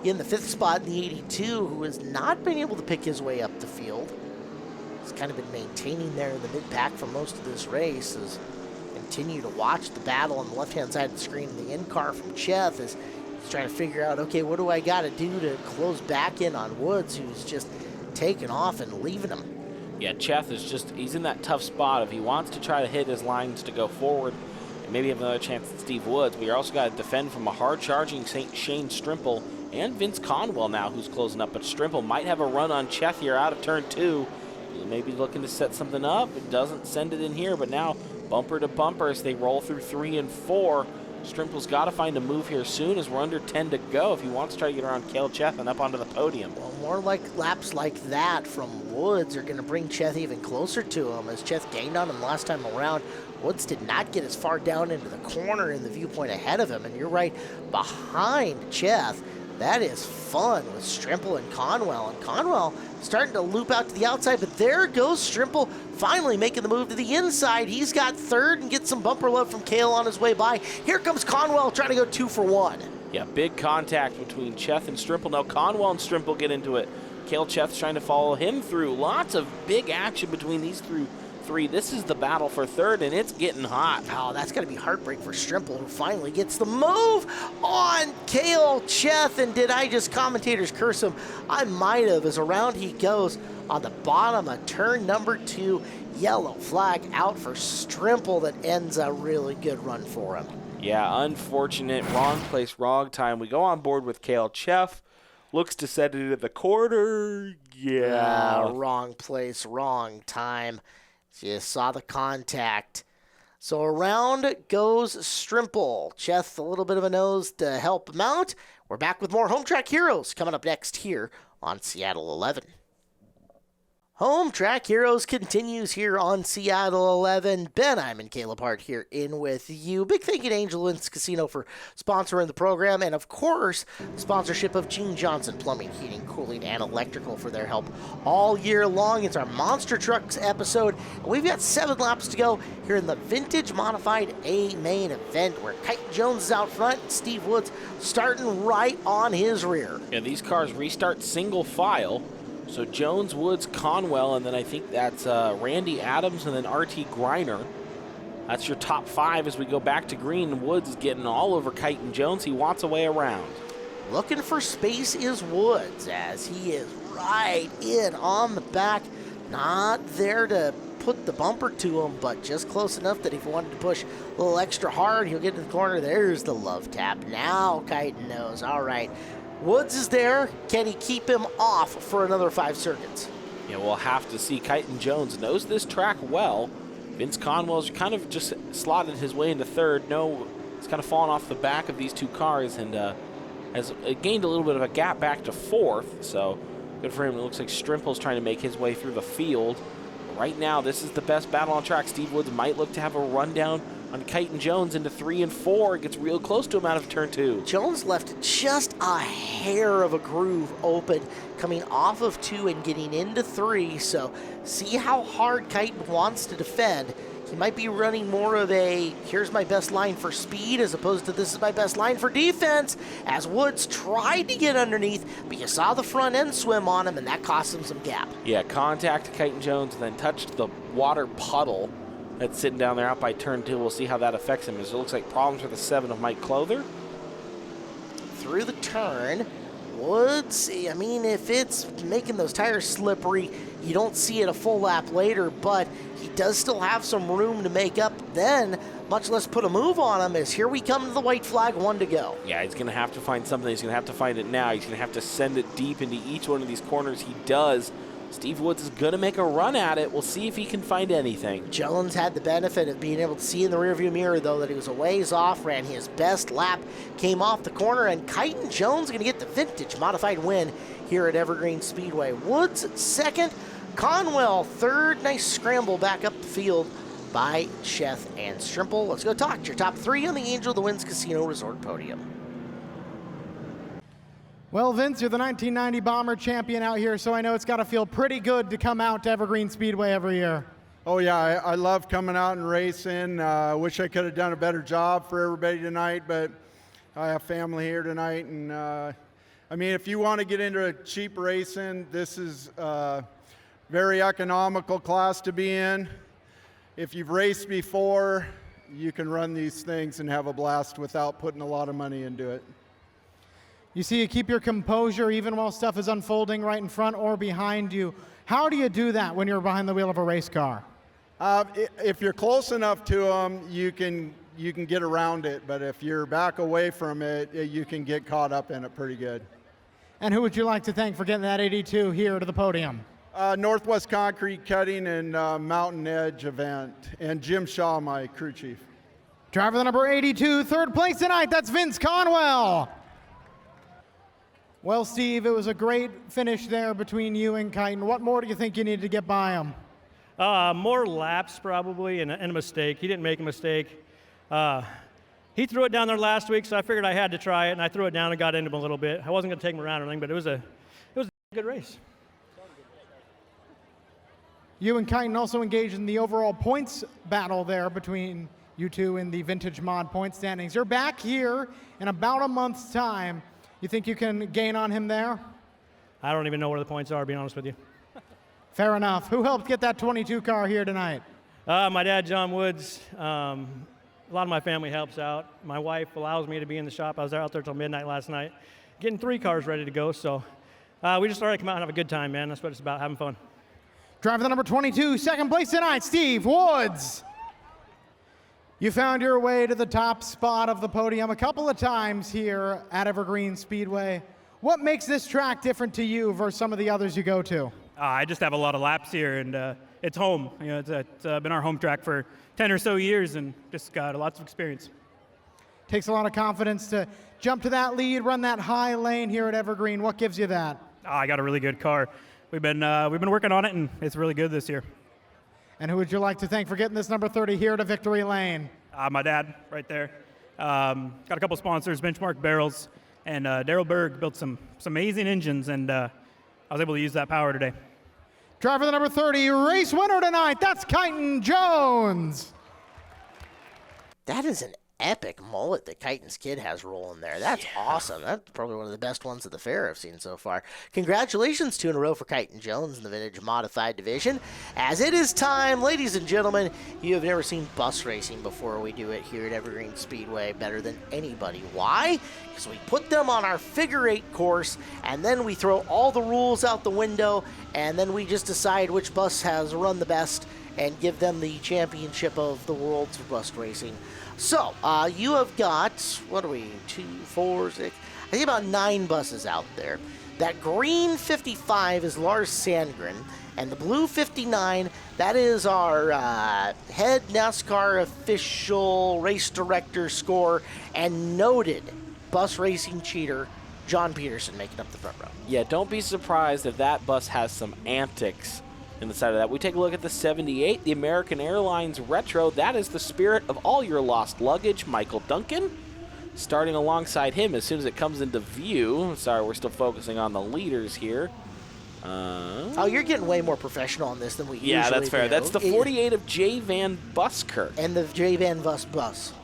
in the 5th spot in the 82, who has not been able to pick his way up the field. He's kind of been maintaining there in the mid-pack for most of this race. As continue to watch the battle on the left-hand side of the screen in the in-car from Cheth as he's trying to figure out, okay, what do I got to do to close back in on Woods, who's just taking off and leaving him. Yeah, Cheth is just, he's in that tough spot. If he wants to try to hit his lines to go forward, and maybe have another chance at Steve Woods, but you're also got to defend from a hard-charging Shane Strimple and Vince Conwell now, who's closing up. But Strimple might have a run on Cheth here out of turn 2. Maybe looking to set something up. It doesn't send it in here, but now bumper to bumper as they roll through 3 and 4. Strimple's got to find a move here soon as we're under 10 to go if he wants to try to get around Cale Cheth and up onto the podium. Well, more like laps like that from Woods are going to bring Cheth even closer to him, as Cheth gained on him last time around. Woods did not get as far down into the corner in the viewpoint ahead of him, and you're right behind Cheth. That is fun with Strimple and Conwell. And Conwell starting to loop out to the outside, but there goes Strimple finally making the move to the inside. He's got third and gets some bumper love from Cale on his way by. Here comes Conwell trying to go 2 for 1. Yeah, big contact between Cheth and Strimple. Now Conwell and Strimple get into it. Cale Cheth's trying to follow him through. Lots of big action between these three. This is the battle for third, and it's getting hot. Oh, that's got to be heartbreak for Strimple, who finally gets the move on Cale Cheth. And did I just commentators curse him? I might have, as around he goes on the bottom of turn number 2. Yellow flag out for Strimple that ends a really good run for him. Yeah, unfortunate. Wrong place, wrong time. We go on board with Cale Cheth. Looks to set it at the quarter. Yeah. Wrong place, wrong time. Just saw the contact. So around goes Strimple. Cheth, a little bit of a nose to help him out. We're back with more Home Track Heroes coming up next here on Seattle 11. Home Track Heroes continues here on Seattle 11. Ben, I'm in Caleb Hart here in with you. Big thank you to Angel Inns Casino for sponsoring the program. And, of course, sponsorship of Gene Johnson Plumbing, Heating, Cooling, and Electrical for their help all year long. It's our Monster Trucks episode. And we've got 7 laps to go here in the Vintage Modified A main event where Kyton Jones is out front and Steve Woods starting right on his rear. Yeah, these cars restart single file. So Jones, Woods, Conwell, and then I think that's Randy Adams and then R.T. Griner. That's your top 5 as we go back to green. Woods is getting all over Kyton Jones. He wants a way around. Looking for space is Woods as he is right in on the back. Not there to put the bumper to him, but just close enough that if he wanted to push a little extra hard, he'll get to the corner. There's the love tap. Now Kyton knows. All right. Woods is there. Can he keep him off for another 5 circuits? Yeah, we'll have to see. Kyton Jones knows this track well. Vince Conwell's kind of just slotted his way into third. No, it's kind of fallen off the back of these 2 cars and has gained a little bit of a gap back to 4th. So good for him. It looks like Strimple's trying to make his way through the field. Right now, this is the best battle on track. Steve Woods might look to have a rundown on Kyton Jones into 3 and 4. It gets real close to him out of turn 2. Jones left just a hair of a groove open coming off of 2 and getting into 3. So see how hard Kyton wants to defend. He might be running more of a, here's my best line for speed as opposed to this is my best line for defense, as Woods tried to get underneath, but you saw the front end swim on him and that cost him some gap. Yeah, contact to Kyton Jones and then touched the water puddle that's sitting down there out by turn 2. We'll see how that affects him as it looks like problems with the 7 of Mike Clother. Through the turn, Woods, I mean, if it's making those tires slippery, you don't see it a full lap later, but he does still have some room to make up then, much less put a move on him, as here we come to the white flag, 1 to go. Yeah, he's going to have to find something. He's going to have to find it now. He's going to have to send it deep into each one of these corners. He does. Steve Woods is going to make a run at it. We'll see if he can find anything. Jones had the benefit of being able to see in the rearview mirror, though, that he was a ways off, ran his best lap, came off the corner, and Kyton Jones going to get the vintage modified win here at Evergreen Speedway. Woods second, Conwell third. Nice scramble back up the field by Cheth and Strimple. Let's go talk to your top 3 on the Angel of the Winds Casino Resort podium. Well, Vince, you're the 1990 Bomber champion out here, so I know it's got to feel pretty good to come out to Evergreen Speedway every year. Oh yeah, I love coming out and racing. Wish I could have done a better job for everybody tonight, but I have family here tonight, and I mean, if you want to get into cheap racing, this is a very economical class to be in. If you've raced before, you can run these things and have a blast without putting a lot of money into it. You see, you keep your composure even while stuff is unfolding right in front or behind you. How do you do that when you're behind the wheel of a race car? If you're close enough to them, you can get around it, but if you're back away from it, you can get caught up in it pretty good. And who would you like to thank for getting that 82 here to the podium? Northwest Concrete Cutting and Mountain Edge event, and Jim Shaw, my crew chief. Driver the number 82, third place tonight, that's Vince Conwell. Well, Steve, it was a great finish there between you and Kyton. What more do you think you needed to get by him? More laps probably, and a mistake. He didn't make a mistake. He threw it down there last week, so I figured I had to try it, and I threw it down and got into him a little bit. I wasn't going to take him around or anything, but it was a good race. You and Kyton also engaged in the overall points battle there between you two in the Vintage Mod point standings. You're back here in about a month's time. You think you can gain on him there? I don't even know where the points are, to be honest with you. Fair enough. Who helped get that 22 car here tonight? My dad, John Woods. A lot of my family helps out. My wife allows me to be in the shop. I was out there till midnight last night, getting 3 cars ready to go. So we just thought I'd come out and have a good time, man. That's what it's about, having fun. Driver the number 22, second place tonight, Steve Woods. You found your way to the top spot of the podium a couple of times here at Evergreen Speedway. What makes this track different to you versus some of the others you go to? I just have a lot of laps here, and it's home. You know, it's been our home track for 10 or so years, and just got lots of experience. Takes a lot of confidence to jump to that lead, run that high lane here at Evergreen. What gives you that? I got a really good car. We've been working on it, and it's really good this year. And who would you like to thank for getting this number 30 here to Victory Lane? My dad, right there. Got a couple sponsors, Benchmark Barrels, and Daryl Berg built some amazing engines, and I was able to use that power today. Driver the number 30, race winner tonight, that's Kyton Jones. That is an epic mullet that Kyton's kid has rolling there. That's awesome. That's probably one of the best ones of the fair I've seen so far. Congratulations, 2 in a row for Kyton Jones in the Vintage Modified Division. As it is time, ladies and gentlemen, you have never seen bus racing before. We do it here at Evergreen Speedway better than anybody. Why? Because we put them on our figure 8 course, and then we throw all the rules out the window, and then we just decide which bus has run the best and give them the championship of the world for bus racing. So, you have got, 2, 4, 6, I think about 9 buses out there. That green 55 is Lars Sandgren, and the blue 59, that is our head NASCAR official race director score and noted bus racing cheater, John Peterson, making up the front row. Yeah, don't be surprised if that bus has some antics in the side of that. We take a look at the 78, the American Airlines Retro. That is the spirit of all your lost luggage, Michael Duncan. Starting alongside him as soon as it comes into view. Sorry, we're still focusing on the leaders here. Oh, you're getting way more professional on this than we usually do. Yeah, that's fair. That's the 48 of J. Van Buskirk. And the J. Van Bus.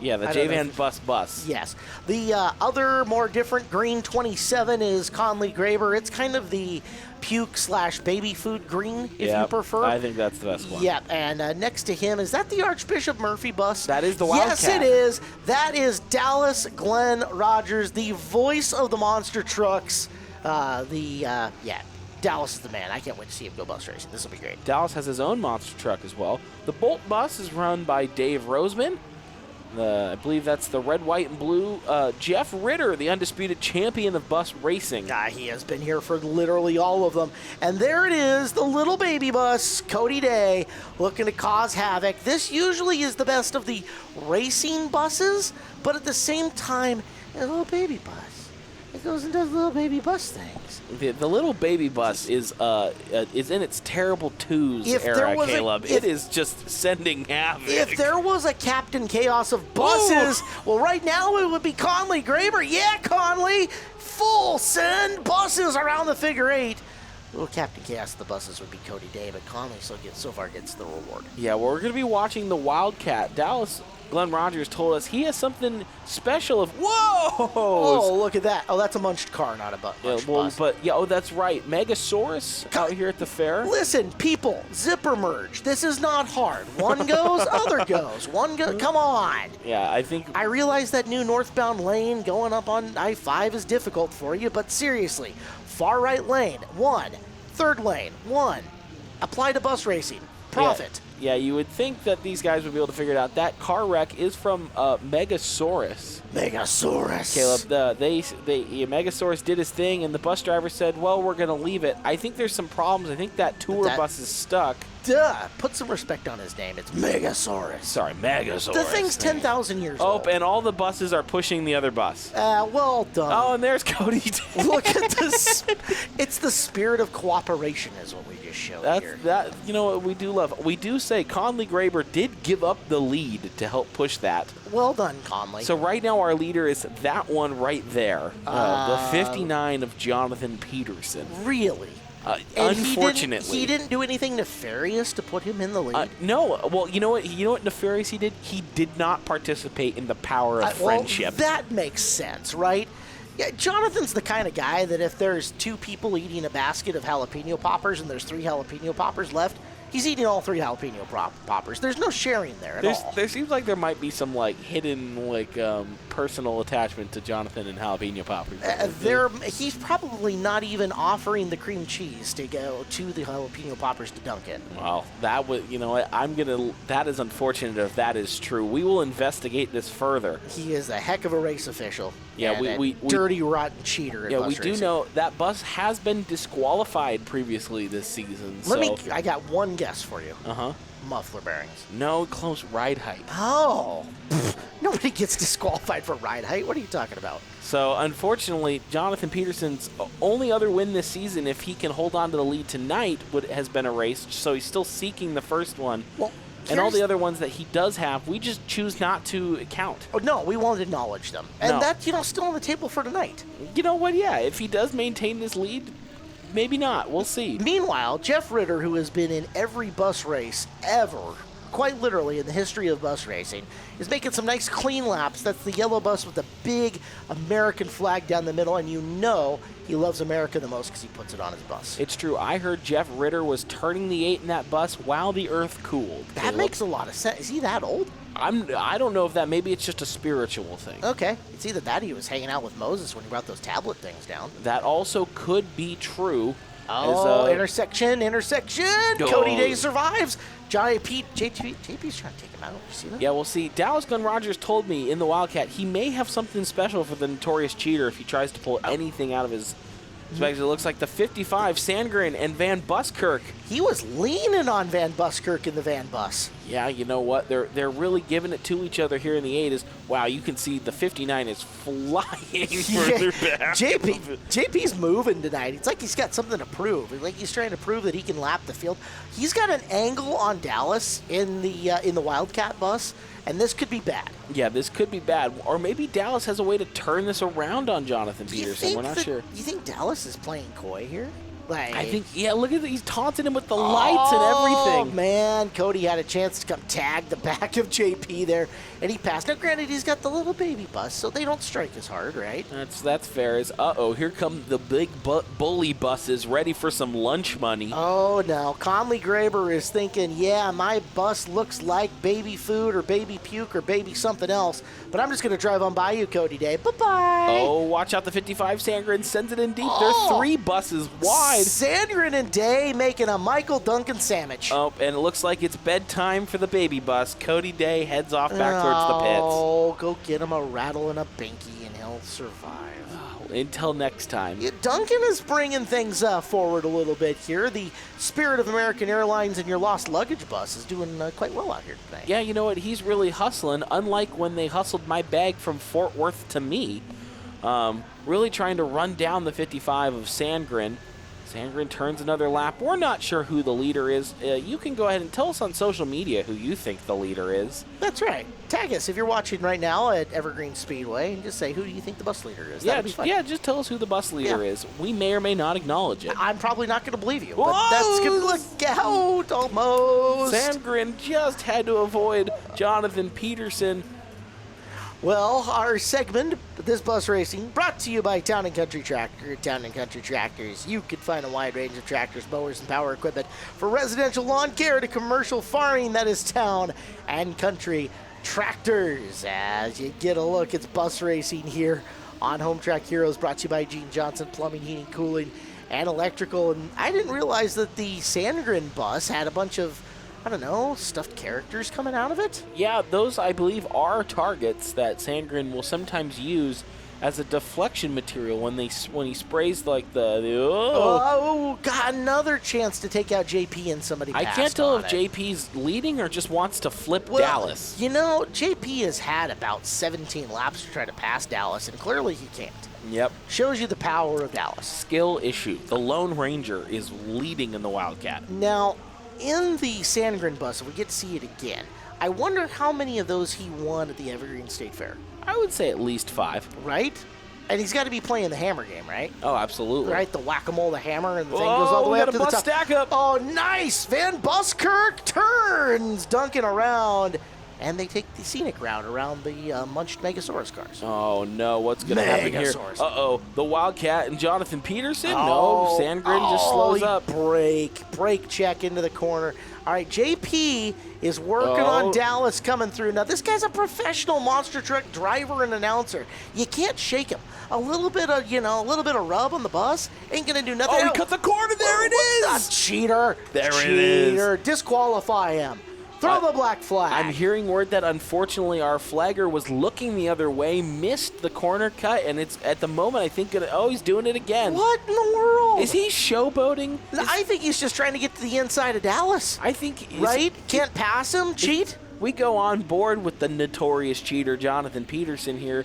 Yeah, the J. Van Bus. Yes. The other more different green 27 is Conley Graber. It's kind of the puke/baby food green, if you prefer. I think that's the best one. Yeah, and next to him, is that the Archbishop Murphy bus? That is the Wildcat. Yes, it is. That is Dallas Glenn Rogers, the voice of the monster trucks. Dallas is the man. I can't wait to see him go bus racing. This will be great. Dallas has his own monster truck as well. The Bolt bus is run by Dave Roseman. I believe that's the red, white, and blue. Jeff Ritter, the undisputed champion of bus racing. He has been here for literally all of them. And there it is, the little baby bus, Cody Day, looking to cause havoc. This usually is the best of the racing buses, but at the same time, a little baby bus. It goes and does little baby bus things. The little baby bus is in its terrible twos era, Caleb. It is just sending havoc. If there was a Captain Chaos of buses, well, right now it would be Conley Graber. Yeah, Conley, full send buses around the figure 8. Little Captain Chaos of the buses would be Cody Day, but Conley so far gets the reward. Yeah, well, we're going to be watching the Wildcat. Dallas Glenn Rogers told us he has something special of. Whoa! Oh, look at that. Oh, that's a munched car, not a bus. That's right. Megasaurus out here at the fair. Listen, people, zipper merge. This is not hard. One goes, other goes. One goes. Come on. Yeah, I realize that new northbound lane going up on I-5 is difficult for you, but seriously, far right lane, 1. Third lane, 1. Apply to bus racing. Profit. Yeah, you would think that these guys would be able to figure it out. That car wreck is from Megasaurus. Megasaurus. Caleb, Megasaurus did his thing, and the bus driver said, well, we're going to leave it. I think there's some problems. I think that tour bus is stuck. Put some respect on his name. It's Megasaurus. Sorry, Megasaurus. The thing's 10,000 years old. Oh, and all the buses are pushing the other bus. Well done. Oh, and there's Cody. Look at this. It's the spirit of cooperation is what we just showed here. You know what we do love? We do say Conley Graber did give up the lead to help push that. Well done, Conley. So right now our leader is that one right there. The 59 of Jonathan Peterson. Really? Unfortunately, he didn't do anything nefarious to put him in the lead. No. Well, you know what nefarious he did? He did not participate in the power of friendship. Well, that makes sense, right? Yeah, Jonathan's the kind of guy that if there's 2 people eating a basket of jalapeno poppers and there's 3 jalapeno poppers left, he's eating all 3 jalapeno poppers. There's no sharing there at all. There seems like there might be some hidden personal attachment to Jonathan and jalapeno poppers. He's probably not even offering the cream cheese to go to the jalapeno poppers to dunk in. Well, that would that is unfortunate if that is true. We will investigate this further. He is a heck of a race official. Yeah, we dirty, rotten cheater. Yeah, we do know that bus has been disqualified previously this season. I got one guess for you. Muffler bearings. No, close ride height. Oh, nobody gets disqualified for ride height. What are you talking about? So, unfortunately, Jonathan Peterson's only other win this season, if he can hold on to the lead tonight, has been erased. So he's still seeking the first one. Well, and all the other ones that he does have, we just choose not to count. Oh, no, we won't acknowledge them. And that's, still on the table for tonight. You know what? Yeah, if he does maintain this lead, maybe not. We'll see. Meanwhile, Jeff Ritter, who has been in every bus race ever, quite literally in the history of bus racing, is making some nice clean laps. That's the yellow bus with the big American flag down the middle, and he loves America the most because he puts it on his bus. It's true. I heard Jeff Ritter was turning the 8 in that bus while the earth cooled. That makes a lot of sense. Is he that old? I don't know if that, maybe it's just a spiritual thing. Okay. It's either that or he was hanging out with Moses when he brought those tablet things down. That also could be true. Oh, intersection. Cody Day survives. JP's trying to take him out. You see that? Yeah, we'll see. Dallas Gunn Rogers told me in the Wildcat he may have something special for the notorious cheater if he tries to pull anything out of his specs. It looks like the 55, Sandgren and Van Buskirk. He was leaning on Van Buskirk in the van bus. Yeah, you know what? They're really giving it to each other here in the 8. Wow, you can see the 59 is flying further back. JP's moving tonight. It's like he's got something to prove. It's like he's trying to prove that he can lap the field. He's got an angle on Dallas in the Wildcat bus, and this could be bad. Yeah, this could be bad. Or maybe Dallas has a way to turn this around on Jonathan Peterson. We're not sure. You think Dallas is playing coy here? Like, I think, yeah, look at he's taunting him with the lights and everything. Oh, man. Cody had a chance to come tag the back of JP there, and he passed. Now, granted, he's got the little baby bus, so they don't strike as hard, right? That's fair. Uh-oh, here come the big bully buses ready for some lunch money. Oh, no. Conley Graber is thinking, yeah, my bus looks like baby food or baby puke or baby something else, but I'm just going to drive on by you, Cody Day. Bye-bye. Oh, watch out. The 55 Sandgren sends it in deep. There's 3 buses wide. Sandgren and Day making a Michael Duncan sandwich. Oh, and it looks like it's bedtime for the baby bus. Cody Day heads off back towards the pits. Oh, go get him a rattle and a binky, and he'll survive. Until next time. Yeah, Duncan is bringing things forward a little bit here. The Spirit of American Airlines and your lost luggage bus is doing quite well out here today. Yeah, you know what? He's really hustling, unlike when they hustled my bag from Fort Worth to me. Really trying to run down the 55 of Sandgren. Sandgren turns another lap. We're not sure who the leader is. You can go ahead and tell us on social media who you think the leader is. That's right. Tag us if you're watching right now at Evergreen Speedway and just say, who do you think the bus leader is? That'd be fun. Yeah, just tell us who the bus leader is. We may or may not acknowledge it. I'm probably not going to believe you, but that's going to look out almost. Sandgren just had to avoid Jonathan Peterson. Well, our segment, This Bus Racing, brought to you by Town & Country Tractor. Town & Country Tractors. You can find a wide range of tractors, mowers, and power equipment for residential lawn care to commercial farming. That is Town & Country Tractors. As you get a look, it's bus racing here on Home Track Heroes, brought to you by Gene Johnson Plumbing, Heating, Cooling, and Electrical. And I didn't realize that the Sandgren bus had a bunch of, I don't know, stuffed characters coming out of it? Yeah, those, I believe, are targets that Sandgren will sometimes use as a deflection material when he sprays like Oh, got another chance to take out JP and somebody I passed can't tell on if it. JP's leading or just wants to flip Well, Dallas. You know, JP has had about 17 laps to try to pass Dallas, and clearly he can't. Yep. Shows you the power of Dallas. Skill issue. The Lone Ranger is leading in the Wildcat. Now, in the Sandgren bus, if we get to see it again, I wonder how many of those he won at the Evergreen State Fair. I would say at least 5. Right? And he's got to be playing the hammer game, right? Oh, absolutely. Right, the whack-a-mole, the hammer, and the thing goes all the way up to the top. Stack up. Oh, nice! Van Buskirk turns Duncan around, and they take the scenic route around the munched Megasaurus cars. Oh, no. What's going to happen here? Uh-oh. The Wildcat and Jonathan Peterson? No. Sandgren just slows up. Brake check into the corner. All right, JP is working on Dallas coming through. Now, this guy's a professional monster truck driver and announcer. You can't shake him. A little bit of rub on the bus ain't going to do nothing. Oh, he cut the corner. There it is. A cheater. There it is. Cheater. Disqualify him. Throw the black flag. I'm hearing word that unfortunately our flagger was looking the other way, missed the corner cut, and it's at the moment I think he's doing it again. What in the world? Is he showboating? I think he's just trying to get to the inside of Dallas. I think right? Can't pass him. Cheat. We go on board with the notorious cheater Jonathan Peterson here,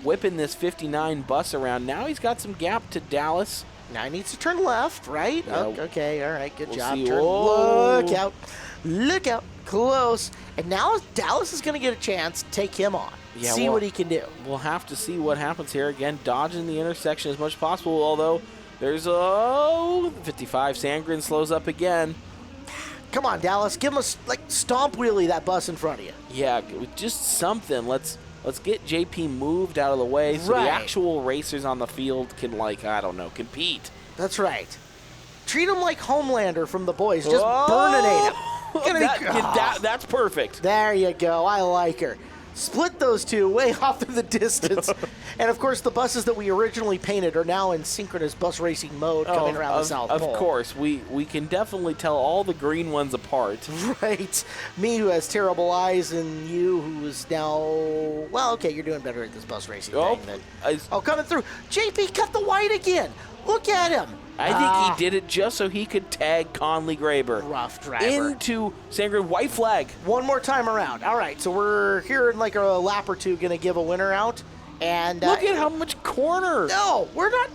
whipping this 59 bus around. Now he's got some gap to Dallas. Now he needs to turn left, right? Yeah. Okay, all right, good job. See. Turn. Look out. Look out. Close. And now Dallas is going to get a chance to take him on. Yeah, see what he can do. We'll have to see what happens here. Again, dodging the intersection as much as possible, although there's 55. Sandgren slows up again. Come on, Dallas. Give him a stomp wheelie that bus in front of you. Yeah, just something. Let's get JP moved out of the way so the actual racers on the field can, compete. That's right. Treat him like Homelander from The Boys. Just burninate him. That's perfect. There you go. I like her. Split those two way off in the distance. And, of course, the buses that we originally painted are now in synchronous bus racing mode coming around the South Pole. Of course. We can definitely tell all the green ones apart. Right. Me, who has terrible eyes, and you, who is now... Well, okay, you're doing better at this bus racing thing. Coming through. JP cut the white again. Look at him. I think he did it just so he could tag Conley Graber. Rough driver. Into Sandgren. White flag. One more time around. All right, so we're here in like a lap or two going to give a winner out. And look at how much corner. No, we're not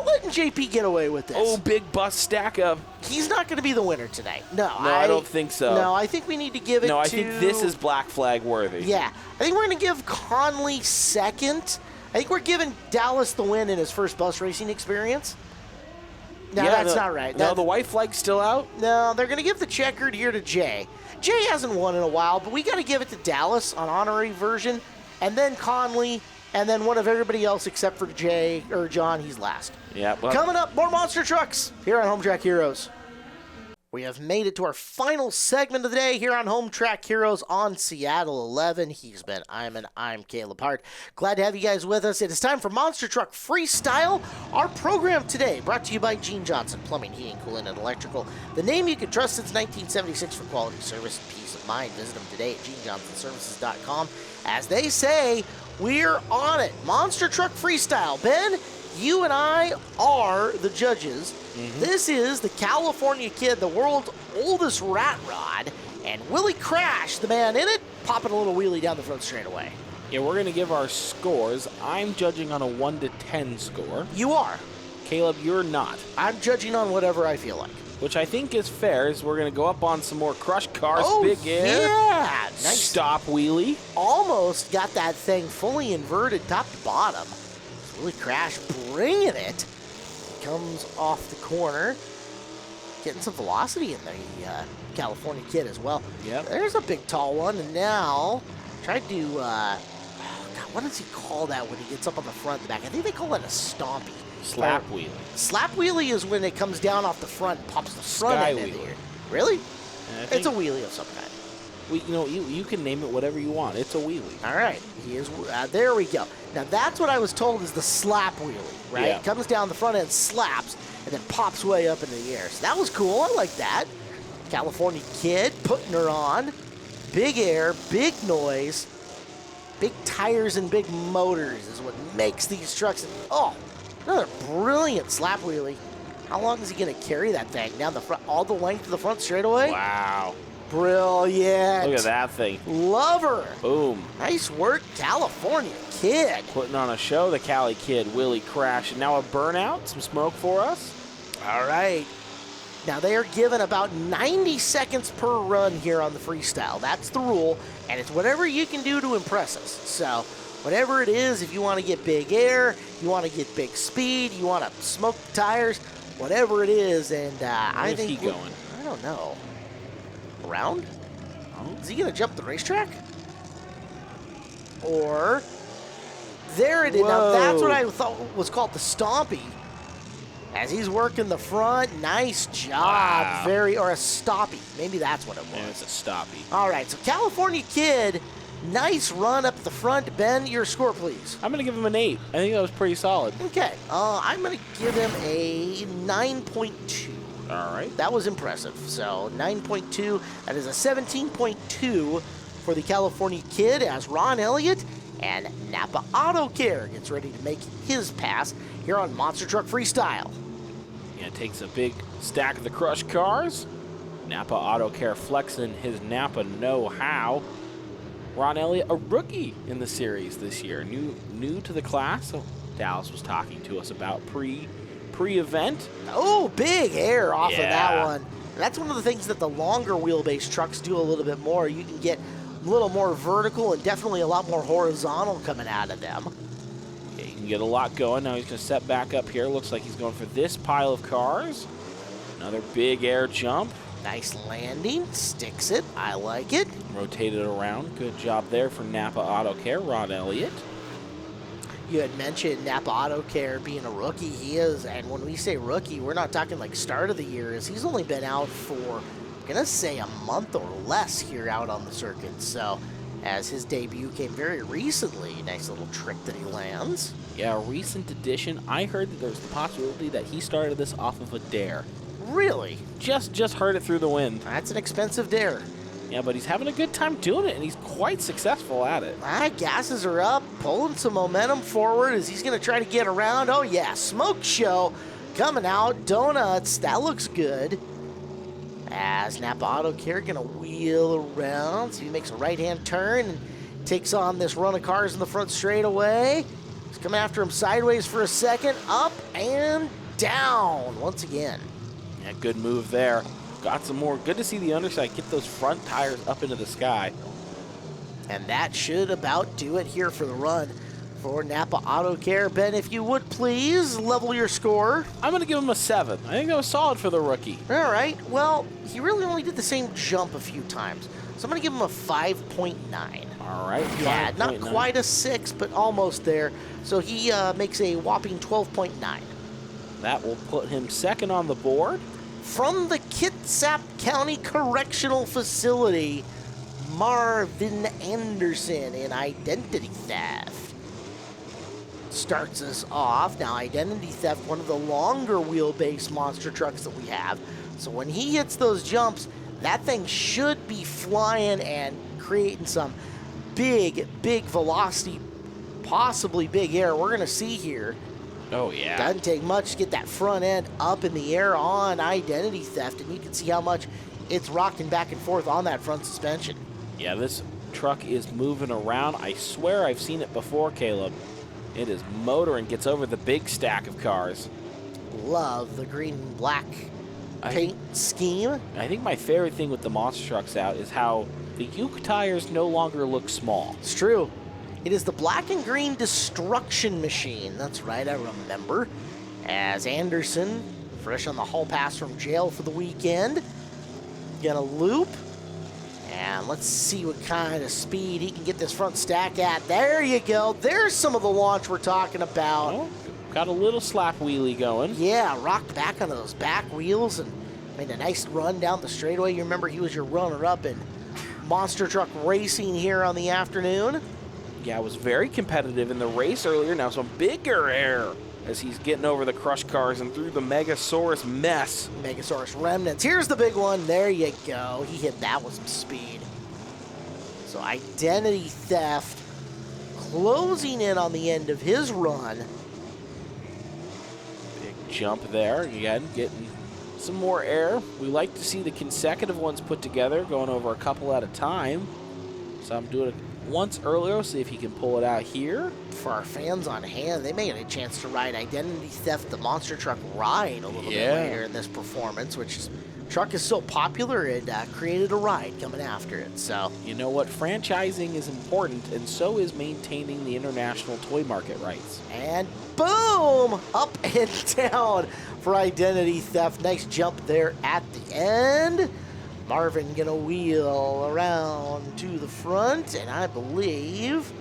letting JP get away with this. Oh, big bus stack up. He's not going to be the winner today. No, I don't think so. No, I think we need to give it I think this is black flag worthy. Yeah, I think we're going to give Conley second. I think we're giving Dallas the win in his first bus racing experience. No, that's not right. No, the white flag's still out? No, they're going to give the checkered here to Jay. Jay hasn't won in a while, but we got to give it to Dallas on honorary version, and then Conley, and then one of everybody else except for Jay or John. He's last. Yeah. Well, coming up, more monster trucks here on Home Track Heroes. We have made it to our final segment of the day here on Home Track Heroes on Seattle 11. He's been I'm Caleb Hart. Glad to have you guys with us. It is time for Monster Truck Freestyle. Our program today brought to you by Gene Johnson Plumbing, Heating, Cooling, and Electrical. The name you can trust since 1976 for quality service and peace of mind. Visit them today at genejohnsonservices.com. As they say, we're on it. Monster Truck Freestyle. Ben, you and I are the judges. This is the California Kid, the world's oldest rat rod, and Willie Crash, the man in it, popping a little wheelie down the front straightaway. Yeah, we're going to give our scores. I'm judging on a 1 to 10 score. You are. Caleb, you're not. I'm judging on whatever I feel like. Which I think is fair, is we're going to go up on some more crush cars, big air. Yeah, nice. Stop wheelie. Almost got that thing fully inverted top to bottom. Willie Crash bringing it. Comes off the corner. Getting some velocity in the California Kid as well. Yep. There's a big tall one, and now tried to, God, what does he call that when he gets up on the front and the back? I think they call it a stompy. Slap wheelie. Slap wheelie is when it comes down off the front and pops the front Sky end in the wheelie. air. Really? It's a wheelie of some kind. You can name it whatever you want. It's a wheelie. All right. He is. There we go. Now, that's what I was told is the slap wheelie, right? Yeah. It comes down the front end, slaps, and then pops way up into the air. So that was cool. I like that. California Kid putting her on. Big air, big noise, big tires and big motors is what makes these trucks. Oh, another brilliant slap wheelie. How long is he going to carry that thing down the front, all the length of the front straightaway? Wow. Brilliant. Look at that thing. Love her. Boom. Nice work, California Kid. Putting on a show, the Cali Kid, Willie Crash. And now a burnout, some smoke for us. All right. Now they are given about 90 seconds per run here on the freestyle. That's the rule, and it's whatever you can do to impress us. So whatever it is, if you want to get big air, you want to get big speed, you want to smoke the tires, whatever it is, and I think he going? I don't know. Around? Is he going to jump the racetrack? Or there it is. Now that's what I thought was called the stompy. As he's working the front, nice job. Wow. Or a stoppy. Maybe that's what it was. Yeah, it's a stoppy. All right, so California Kid, nice run up the front. Ben, your score, please. I'm going to give him an 8. I think that was pretty solid. Okay, I'm going to give him a 9.2. All right. That was impressive. So 9.2. That is a 17.2 for the California Kid as Ron Elliott and Napa Auto Care gets ready to make his pass here on Monster Truck Freestyle. Yeah, takes a big stack of the crush cars. Napa Auto Care flexing his Napa know-how. Ron Elliott, a rookie in the series this year, new to the class. So Dallas was talking to us about pre-event. Oh, big air off of Yeah. that one. That's one of the things that the longer wheelbase trucks do a little bit more. You can get a little more vertical and definitely a lot more horizontal coming out of them. Yeah, you can get a lot going. Now he's going to set back up here. Looks like he's going for this pile of cars. Another big air jump. Nice landing. Sticks it. I like it. Rotate it around. Good job there for Napa Auto Care, Ron Elliott. You had mentioned Napa Auto Care being a rookie. He is, and when we say rookie, we're not talking like start of the year. He's only been out for, I'm going to say, a month or less here out on the circuit. So, as his debut came very recently, nice little trick that he lands. Yeah, a recent addition. I heard that there's the possibility that he started this off of a dare. Really? Just heard it through the wind. That's an expensive dare. Yeah, but he's having a good time doing it, and he's quite successful at it. Gases are up, pulling some momentum forward as he's going to try to get around. Oh, yeah, smoke show coming out. Donuts, that looks good. As Napa Auto Care going to wheel around. So he makes a right-hand turn and takes on this run of cars in the front straightaway. He's coming after him sideways for a second. Up and down once again. Yeah, good move there. Got some more. Good to see the underside get those front tires up into the sky. And that should about do it here for the run. for Napa Auto Care. Ben, if you would please level your score. I'm going to give him a 7. I think that was solid for the rookie. All right. Well, he really only did the same jump a few times. So I'm going to give him a 5.9. All right. Yeah, 5.9. not quite a 6, but almost there. So he makes a whopping 12.9. That will put him second on the board. From the Kitsap County Correctional Facility, Marvin Anderson in identity theft. Starts us off. Now, identity theft, one of the longer wheelbase monster trucks that we have. So when he hits those jumps, that thing should be flying and creating some big velocity, possibly big air. We're going to see here. Oh, yeah. Doesn't take much to get that front end up in the air on identity theft, and you can see how much it's rocking back and forth on that front suspension. Yeah, this truck is moving around. I swear I've seen it before, Caleb. It is motoring, gets over the big stack of cars. Love the green and black paint scheme. I think my favorite thing with the monster trucks out is how the Uke tires no longer look small. It's true. It is the black and green destruction machine. That's right, I remember. As Anderson, fresh on the hall pass from jail for the weekend, gonna loop. And let's see what kind of speed he can get this front stack at. There you go. There's some of the launch we're talking about. Oh, got a little slap wheelie going. Yeah, rocked back on those back wheels and made a nice run down the straightaway. You remember he was your runner-up in monster truck racing here on the afternoon. Yeah, was very competitive in the race earlier. Now some bigger air as he's getting over the crush cars and through the Megasaurus mess. Megasaurus remnants. Here's the big one. There you go. He hit that with some speed. So identity theft closing in on the end of his run. Big jump there. Again, getting some more air. We like to see the consecutive ones put together, going over a couple at a time. So I'm doing it once earlier, see if he can pull it out here. For our fans on hand, they may get a chance to ride Identity Theft, the monster truck ride a little bit later in this performance, which is, truck is so popular it created a ride coming after it. So you know what? Franchising is important, and so is maintaining the international toy market rights. And boom! Up and down for Identity Theft. Nice jump there at the end. Marvin gonna wheel around to the front, and I believe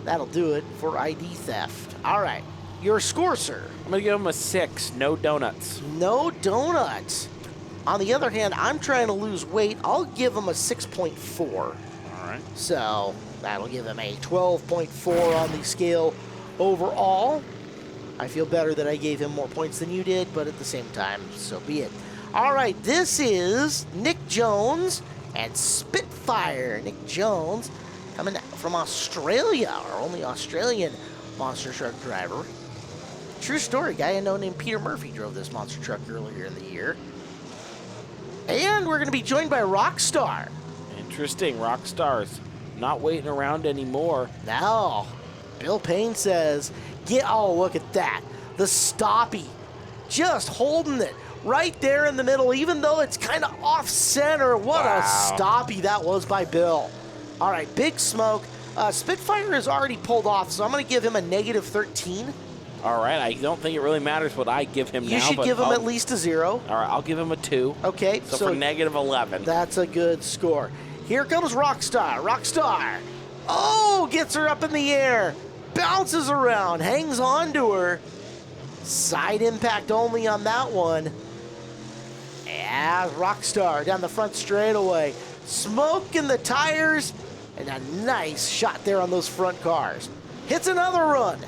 that'll do it for ID theft. All right, your score, sir. I'm gonna give him a 6, no donuts. No donuts. On the other hand, I'm trying to lose weight. I'll give him a 6.4. All right. So that'll give him a 12.4 on the scale overall. I feel better that I gave him more points than you did, but at the same time, so be it. All right, this is Nick Jones and Spitfire. Nick Jones coming from Australia, our only Australian monster truck driver. True story, guy I know named Peter Murphy drove this monster truck earlier in the year. And we're going to be joined by Rockstar. Interesting, Rockstar's not waiting around anymore. No, Bill Payne says, oh, look at that. The stoppie, just holding it. Right there in the middle, even though it's kind of off-center. What a stoppie that was by Bill. All right, big smoke. Spitfire has already pulled off, so I'm going to give him a negative 13. All right, I don't think it really matters what I give him now. You should give him at least a 0. All right, I'll give him a 2. Okay. So for negative 11. That's a good score. Here comes Rockstar. Rockstar. Oh, gets her up in the air. Bounces around, hangs on to her. Side impact only on that one. Yeah, Rockstar down the front straightaway. Smoke in the tires, and a nice shot there on those front cars. Hits another run,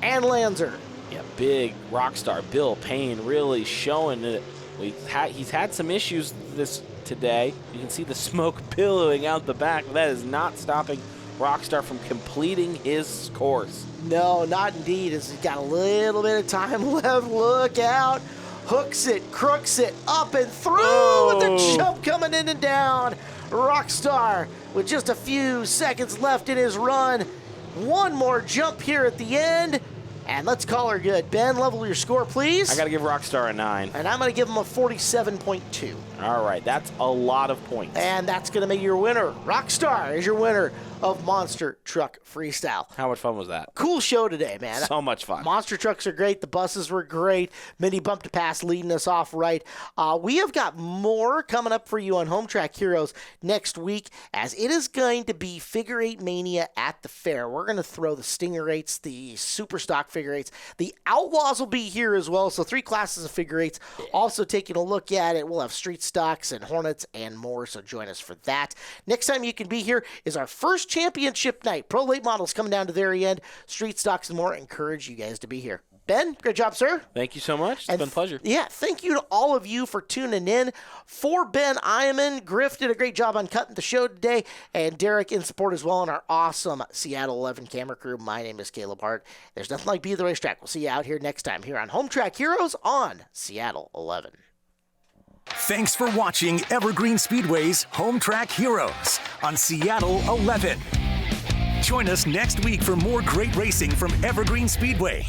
and lands her. Yeah, big Rockstar Bill Payne really showing it. He's had some issues today. You can see the smoke billowing out the back. That is not stopping Rockstar from completing his course. No, not indeed. He's got a little bit of time left. Look out. Hooks it, crooks it, up and through with the jump coming in and down. Rockstar with just a few seconds left in his run. One more jump here at the end. And let's call her good. Ben, level your score, please. I got to give Rockstar a 9. And I'm going to give him a 47.2. All right, that's a lot of points. And that's going to make your winner. Rockstar is your winner of Monster Truck Freestyle. How much fun was that? Cool show today, man. So much fun. Monster trucks are great. The buses were great. Mini Bump to Pass leading us off right. We have got more coming up for you on Home Track Heroes next week, as it is going to be Figure 8 Mania at the fair. We're going to throw the Stinger 8s, the Super Stock Figure 8s. The Outlaws will be here as well, so 3 classes of Figure 8s. Also taking a look at it, we'll have Street Stocks and Hornets and more, so join us for that. Next time you can be here is our first championship night. Pro Late Models coming down to the very end. Street Stocks and more. Encourage you guys to be here. Ben, great job, sir. Thank you so much. It's been a pleasure. Yeah, thank you to all of you for tuning in. For Ben Iman, Griff did a great job on cutting the show today, and Derek in support as well, and our awesome Seattle 11 camera crew. My name is Caleb Hart. There's nothing like Be the Racetrack. We'll see you out here next time here on Home Track Heroes on Seattle 11. Thanks for watching Evergreen Speedway's Home Track Heroes on Seattle 11. Join us next week for more great racing from Evergreen Speedway.